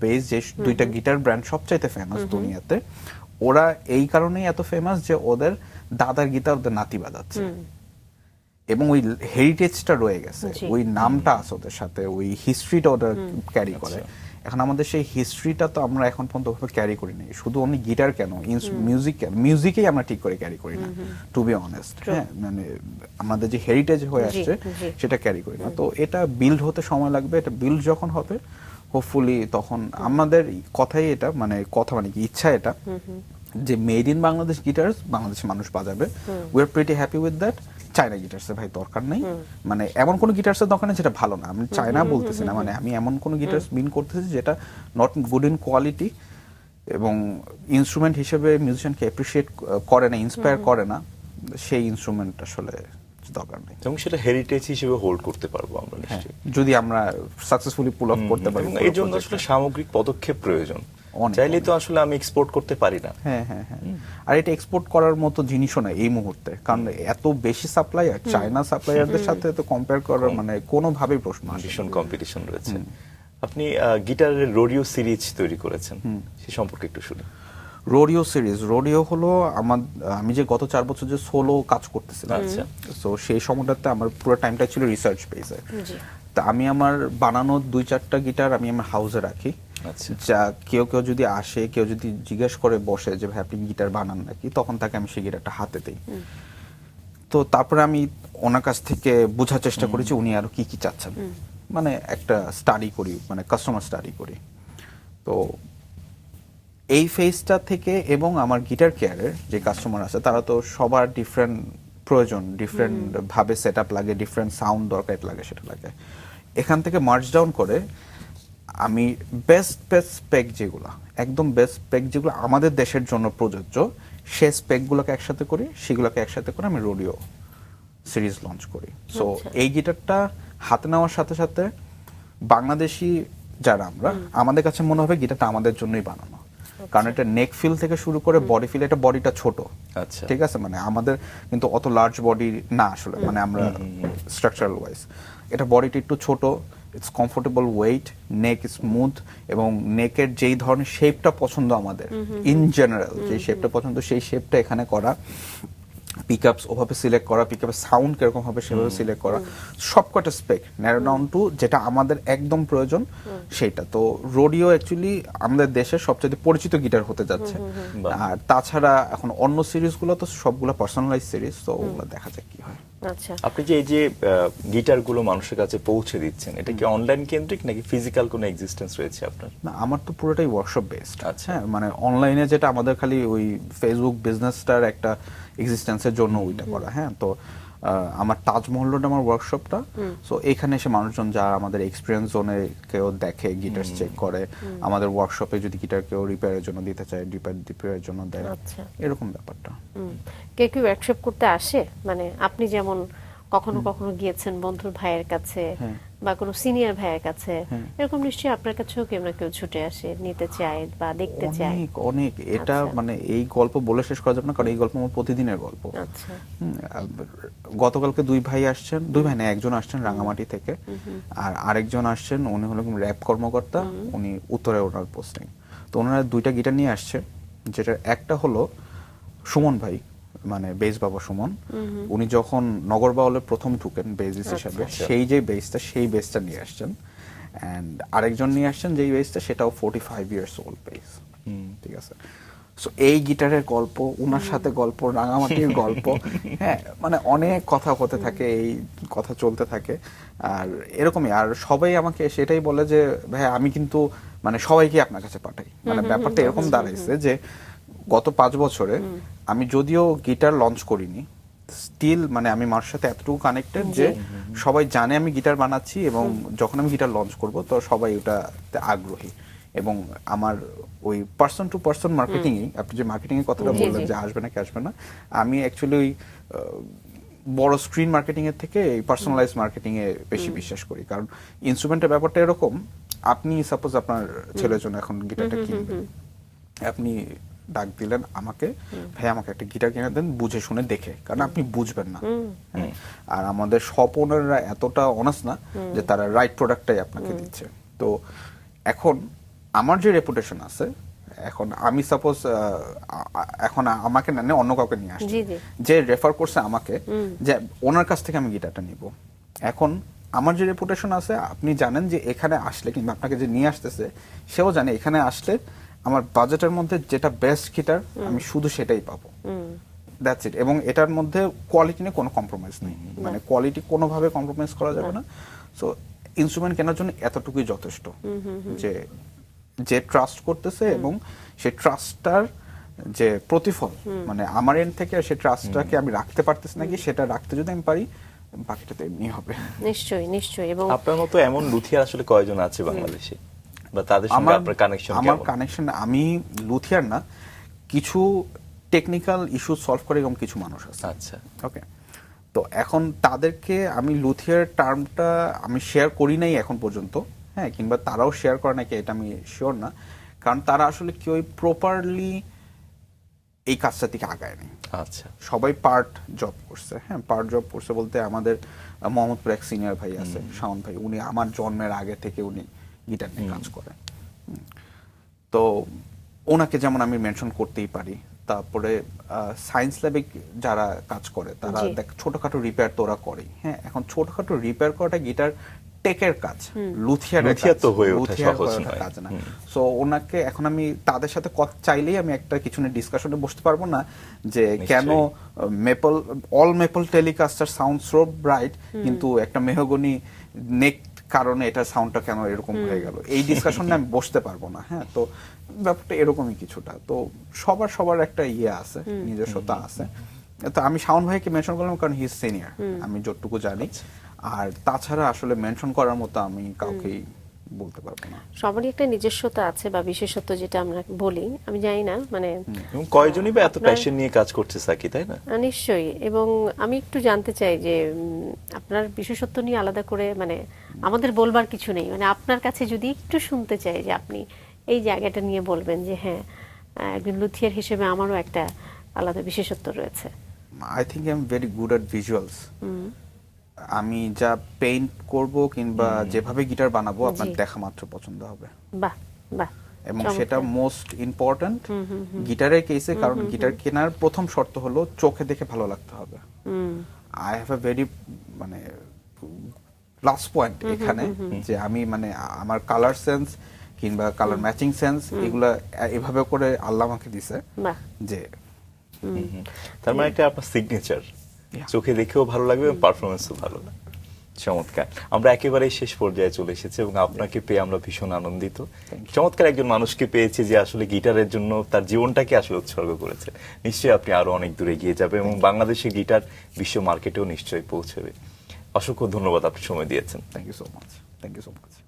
বেস যে দুইটা গিটার ব্র্যান্ড সবচাইতে ফেমাস দুনিয়াতে, ওরা এই কারণেই এত ফেমাস যে ওদের দাদার গিটার ওদের নাতি বাজাচ্ছে এবং ওই হেরিটেজটা রয়ে গেছে, জি। ওই নামটা আছে ওদের সাথে, ওই হিস্ট্রিটা ওদের ক্যারি করে। এখন আমাদের সেই হিস্ট্রিটা তো আমরা এখন পর্যন্ত ওভাবে ক্যারি করি নাই। শুধু অনলি গিটার কেন, মিউজিক কেন, মিউজিকেই আমরা ঠিক করে ক্যারি করি না, টু বি অনেস্ট। হ্যাঁ, মানে আমাদের যে হেরিটেজ হয়ে জি, আসছে জি। সেটা ক্যারি করি না। তো এটা বিল্ড হতে সময় লাগবে। এটা বিল্ড যখন হবে, হোপফুলি তখন আমাদের কথাই এটা, মানে কথা মানে কি, ইচ্ছা এটা যে মেড ইন বাংলাদেশ গিটার্স বাংলাদেশের মানুষ বাজাবে। We are pretty happy with that. China গিটার্সের ভাই দরকার নেই, মানে এমন কোন গিটার্সের দরকার নেই যেটা ভালো না। আমি চায়না বলতেছি না, মানে আমি এমন কোন গিটার্স মিন করতেছি যেটা নট গুড ইন কোয়ালিটি এবং ইনস্ট্রুমেন্ট হিসেবে মিউজিশিয়ানকে অ্যাপ্রিশিয়েট করে না, ইন্সপায়ার করে না, সেই ইনস্ট্রুমেন্ট আসলে দরকার নেই। এবং সেটা হেরিটেজ হিসেবে হোল্ড করতে পারবো আমরা হ্যাঁ, নিশ্চয়ই। যদি আমরা সাকসেসফুলি পুল অফ করতে পারি। এবং এই জন্য আসলে সামগ্রিক পদক্ষেপ প্রয়োজন। অনেক, চাইলেই তো অনেক। আসলে আমি এক্সপোর্ট করতে পারি না। হ্যাঁ হ্যাঁ হ্যাঁ, আর এটা এক্সপোর্ট করার মতো জিনিসও না এই মুহূর্তে, কারণ এত বেশি সাপ্লায়ার, চায়না সাপ্লায়ারদের সাথে তো কম্পেয়ার করার মানে কোনোভাবেই প্রশ্ন আসে না। ভীষণ কম্পিটিশন রয়েছে। আপনি গিটারের রোডিও সিরিজ তৈরি করেছেন, সে সম্পর্কে একটু শুনি। রোডিও সিরিজ, রোডিও হলো আমি যে গত 4 বছর যে সোলো কাজ করতেছিলাম, আচ্ছা। তো সেই সময়টাতে আমার পুরো টাইমটা ছিল রিসার্চ বেসে। জি। তা আমি আমার বানানো 2-4টা গিটার আমি আমার হাউসে রাখি। আচ্ছা। যা কেউ যদি আসে, কেউ যদি জিজ্ঞেস করে বসে যে ভাই আপনি গিটার বানান নাকি, তখন তাকে আমি সেই গিটারটা হাতে দিই। তো তারপরে আমি ওনার কাছ থেকে বোঝার চেষ্টা করেছি উনি আরো কি কি চাচ্ছেন, মানে একটা স্টাডি করি, মানে কাস্টমার স্টাডি করি। তো এই ফেজটা থেকে, এবং আমার গিটার কেয়ারের যে কাস্টমার আছে তারা তো সবার ডিফারেন্ট প্রয়োজন, ডিফারেন্ট ভাবে সেট আপ লাগে, ডিফারেন্ট সাউন্ড দরকার লাগে, সেটা লাগে। এখান থেকে মার্চ ডাউন করে আমি বেস্ট স্পেক যেগুলো, একদম বেস্ট স্পেক যেগুলো আমাদের দেশের জন্য প্রযোজ্য, সেই স্পেকগুলোকে একসাথে করি, সেগুলোকে একসাথে করে আমি রোডিও সিরিজ লঞ্চ করি। সো আচ্ছা। এই গিটারটা হাতে নেওয়ার সাথে সাথে বাংলাদেশি যারা আমরা, আমাদের কাছে মনে হবে গিটারটা আমাদের জন্যই বানানো, কারণ এটা নেক ফিল থেকে শুরু করে বডি ফিল, এটা বডিটা ছোট, আচ্ছা ঠিক আছে, মানে আমাদের কিন্তু অত লার্জ বডি না আসলে, মানে আমরা স্ট্রাকচারাল ওয়াইজ এটা বডিটা একটু ছোট, it's comfortable weight, neck smooth, এবং নেকের যেই ধরনের শেপটা পছন্দ আমাদের ইন জেনারেল, যে শেপটা পছন্দ সেই শেপটা এখানে করা, পিকআপস ওভাবে সিলেক্ট করা, পিকআপের সাউন্ড কিরকম হবে সেভাবে সিলেক্ট করা, সবকটা স্পেক ন্যারো ডাউন টু যেটা আমাদের একদম প্রয়োজন সেইটা। তো রোডিও অ্যাকচুয়ালি আমাদের দেশের সবচেয়ে পরিচিত গিটার হতে যাচ্ছে। আর তাছাড়া এখন অন্য সিরিজগুলো তো সবগুলো পার্সোনালাইজ সিরিজ, তো ওগুলো দেখা যাক কি হয়। আচ্ছা, আপনি যে এই যে গিটারগুলো মানুষের কাছে পৌঁছে দিচ্ছেন, এটা কি অনলাইন কেন্দ্রিক নাকি ফিজিক্যাল কোনো এক্সিস্টেন্স রয়েছে আপনার? না, আমার তো পুরোটাই ওয়ার্কশপ বেসড। আচ্ছা। হ্যাঁ, মানে অনলাইনে যেটা আমাদের খালি ওই ফেসবুক বিজনেসটার একটা এক্সিস্টেন্সের জন্য ওইটা করা। হ্যাঁ, তো আমার তাজমহল রোড আমার ওয়ার্কশপটা, সো এখানে এসে মানুষজন যারা আমাদের এক্সপিরিয়েন্স জোনে কেউ দেখে, গিটার চেক করে, আমাদের ওয়ার্কশপে যদি গিটার কেউ রিপেয়ারের জন্য দিতে চায়, রিপেয়ারের জন্য দেয়, আচ্ছা। এরকম ব্যাপারটা। কে কি ওয়ার্কশপ করতে আসে? মানে আপনি যেমন কখনো কখনো গিয়েছেন বন্ধুর ভাইয়ের কাছে বা কোনো সিনিয়র ভাইয়ের কাছে, এরকম নিশ্চয়ই আপনার কাছেও কেউ না কেউ ছুটে আসে, নিতে চায় বা দেখতে চায়। অনেক অনেক, এটা আচ্ছা। মানে এই গল্প বলে শেষ করা যাবে না, কারণ এই গল্প আমার প্রতিদিনের গল্প। আচ্ছা, গতকালকে দুই ভাই আসছেন, দুই ভাই না একজন আসছেন রাঙামাটি থেকে, আর আরেকজন আসছেন উনি হলো র্যাপ কর্মকর্তা, উনি উত্তরে ওনার পোস্টিং। তো ওনারা দুইটা গিটার নিয়ে আসছে, যেটা একটা হলো সুমন ভাই, মানে বেস বাবা সুমন, উনি যখন নগর বাউলে প্রথম ঢুকেন বেসিস হিসাবে, সেই যে বেসটা, সেই বেসটা নিয়ে আসছেন। অ্যান্ড আরেকজন নিয়ে আসছেন যেই বেসটা, সেটাও 45 ইয়ার্স ওল্ড বেস, ঠিক আছে। সো এই গিটারের গল্প, উনার সাথে গল্প, রাঙামাটির গল্প, হ্যাঁ, মানে অনেক কথা হতে থাকে, এই কথা চলতে থাকে। আর এরকমই, আর সবাই আমাকে সেটাই বলে যে ভাই আমি কিন্তু মানে সবাইকে আপনার কাছে পাঠাই, মানে ব্যাপারটা এরকম দাঁড়াইছে যে গত 5 বছরে আমি যদিও গিটার লঞ্চ করিনি, স্টিল মানে আমি মার সাথে এতটুকু কানেক্টেড যে সবাই জানে আমি গিটার বানাচ্ছি, এবং যখন আমি গিটার লঞ্চ করব তো সবাই ওটাতে আগ্রহী। এবং আমার ওই পার্সন টু পার্সন মার্কেটিং, আপনি যে মার্কেটিং এর কথাটা বললেন যে আসবে নাকি আসবে না, আমি অ্যাকচুয়ালি ওই বড় স্ক্রিন মার্কেটিং এর থেকে এই পার্সোনালাইজ মার্কেটিং এ বেশি বিশ্বাস করি। কারণ ইনস্ট্রুমেন্টের ব্যাপারটা এরকম, আপনি সাপোজ আপনার ছেলের জন্য এখন গিটারটা কিনবেন, আপনি ডাক দিলেন আমাকে, ভাই আমাকে একটা গিটার কিনে দেন বুঝে শুনে দেখে, কারণ আপনি বুঝবেন না। হ্যাঁ, আর আমাদের শপ ওনাররা এতটা অনার্স না যে তারা রাইট প্রোডাক্টটাই আপনাকে দিচ্ছে। তো এখন আমার যে রেপুটেশন আছে, এখন আমি সাপোজ এখন আমাকে না অন্য কাউকে নিয়ে আসছি, যে রেফার করছে আমাকে যে ওনার কাছ থেকে আমি গিটারটা নিব, এখন আমার যে রেপুটেশন আছে, আপনি জানেন যে এখানে আসলে, কিংবা আপনাকে যে নিয়ে আসতেছে সেও জানে এখানে আসলে আমার বাজেটের মধ্যে যেটা বেস্ট গিটার আমি শুধু সেটাই পাবো, দ্যাটস ইট। এবং এটার মধ্যে কোয়ালিটি নিয়ে কোনো কম্প্রোমাইজ নেই, মানে কোয়ালিটি কোনোভাবে কম্প্রোমাইজ করা যাবে না। সো ইনস্ট্রুমেন্ট কেনার জন্য এতটুকুই যথেষ্ট, যে যে ট্রাস্ট করতেছে এবং সেই ট্রাস্টটার যে প্রতিফল, মানে আমার এন্ড থেকে সেই ট্রাস্টটাকে আমি রাখতে পারতেছি নাকি, সেটা রাখতে যদি আমি পারি, বাকিটা তো এমনি হবে। নিশ্চয়ই নিশ্চয়ই। এবং আপনার মতো এমন লুথিয়ার আসলে কয়জন আছে বাংলাদেশে, বা তাদের সঙ্গে আপনার কানেকশন কেমন? আমার কানেকশন, আমি লুথিয়ার না, কিছু টেকনিক্যাল ইস্যু সলভ করে এরকম কিছু মানুষ আছে। আচ্ছা, ওকে, তো এখন তাদেরকে আমি লুথিয়ার টার্মটা আমি শেয়ার করি নাই এখন পর্যন্ত, হ্যাঁ, কিংবা তারাও শেয়ার করে নাকি এটা আমি শিওর না, কারণ তারা আসলে কেউ প্রপারলি এই কাজটা থেকে আগায় নেই। আচ্ছা, সবাই পার্ট জব করছে। হ্যাঁ, পার্ট জব করছে বলতে আমাদের মোহাম্মদপুর এক সিনিয়র ভাই আছে, শাওন ভাই, উনি আমার জন্মের আগে থেকে উনি গিটার নিয়ে কাজ করেন। তো ওনাকে যেমন আমি মেনশন করতেই পারি। তারপরে সায়েন্স ল্যাবে যারা কাজ করে তারা দেখ ছোটখাটো রিপেয়ার তো ওরা করেই। হ্যাঁ, এখন ছোটখাটো রিপেয়ার করাটা গিটার টেকের কাজ, লুথিয়ার তো হয়ে ওঠা সহজ নয়, কাজ না। সো ওনাকে এখন আমি তাদের সাথে চাইলেই আমি একটা কিছু নিয়ে ডিসকাশনে বসতে পারবো না যে কেন maple all maple telecaster sound so bright, কিন্তু একটা মেহগনি নেক কারণে এটা সাউন্ডটা কেন এরকম হয়ে গেল, এই ডিসকাশনে আমি বসতে পারবো না। হ্যাঁ, তো ব্যাপারটা এরকমই কিছুটা। তো সবার একটা ইয়ে আছে, নিজস্বতা আছে। তো আমি শাওন ভাইকে মেনশন করলাম কারণ হি ইজ সিনিয়র, আমি যতটুকু জানি। আর তাছাড়া আসলে মেনশন করার মতো আমি কাউকেই বলতে পারবো না। সবারই একটা নিজস্বতা আছে বা বিশেষত্ব যেটা আমরা বলি, আমি জানি না মানে এবং কয়জনই বা এত আপনার- প্যাশন নিয়ে কাজ করছে সাকি, তাই না? নিশ্চয়ই। এবং আমি একটু জানতে চাই যে আপনার বিশেষত্ব নিয়ে আলাদা করে মানে আমাদের বলবার কিছু নেই, মানে আপনার কাছে যদি একটু শুনতে চাই যে আপনি এই জায়গাটা নিয়ে বলবেন যে হ্যাঁ একজন লুথিয়ার হিসেবে আমারও একটা আলাদা বিশেষত্ব রয়েছে। I think I am very good at visuals. আমি যা পেইন্ট করব কিংবা যেভাবে গিটার বানাবো আপনার জি। দেখা মাত্র পছন্দ হবে, বাহ বাহ, এবং চমৎকার। সেটা মোস্ট ইম্পর্ট্যান্ট গিটারের কেসে। কারণ গিটার কেনার প্রথম শর্ত হলো চোখে দেখে ভালো লাগতে হবে। আই হ্যাভ এ ভেরি মানে প্লাস পয়েন্ট এখানে, যে আমি মানে আমার কালার সেন্স কিংবা কালার ম্যাচিং সেন্স এগুলা এভাবে করে আল্লাহ আমাকে দিছে বাহ, যে তার মানে এটা আপনার সিগনেচার, Yeah. চোখে দেখেও ভালো লাগবে এবং পারফরমেন্সও ভালো লাগবে। চমৎকার। আমরা একেবারেই শেষ পর্যায়ে চলে এসেছি এবং আপনাকে পেয়ে আমরা ভীষণ আনন্দিত। চমৎকার একজন মানুষকে পেয়েছি যে আসলে গিটারের জন্য তার জীবনটাকে আসলে উৎসর্গ করেছে। নিশ্চয়ই আপনি আরো অনেক দূরে গিয়ে যাবে এবং বাংলাদেশের গিটার বিশ্ব মার্কেটেও নিশ্চয়ই পৌঁছবে। অসংখ্য ধন্যবাদ, আপনি সময় দিয়েছেন। Thank you so much, thank you so much.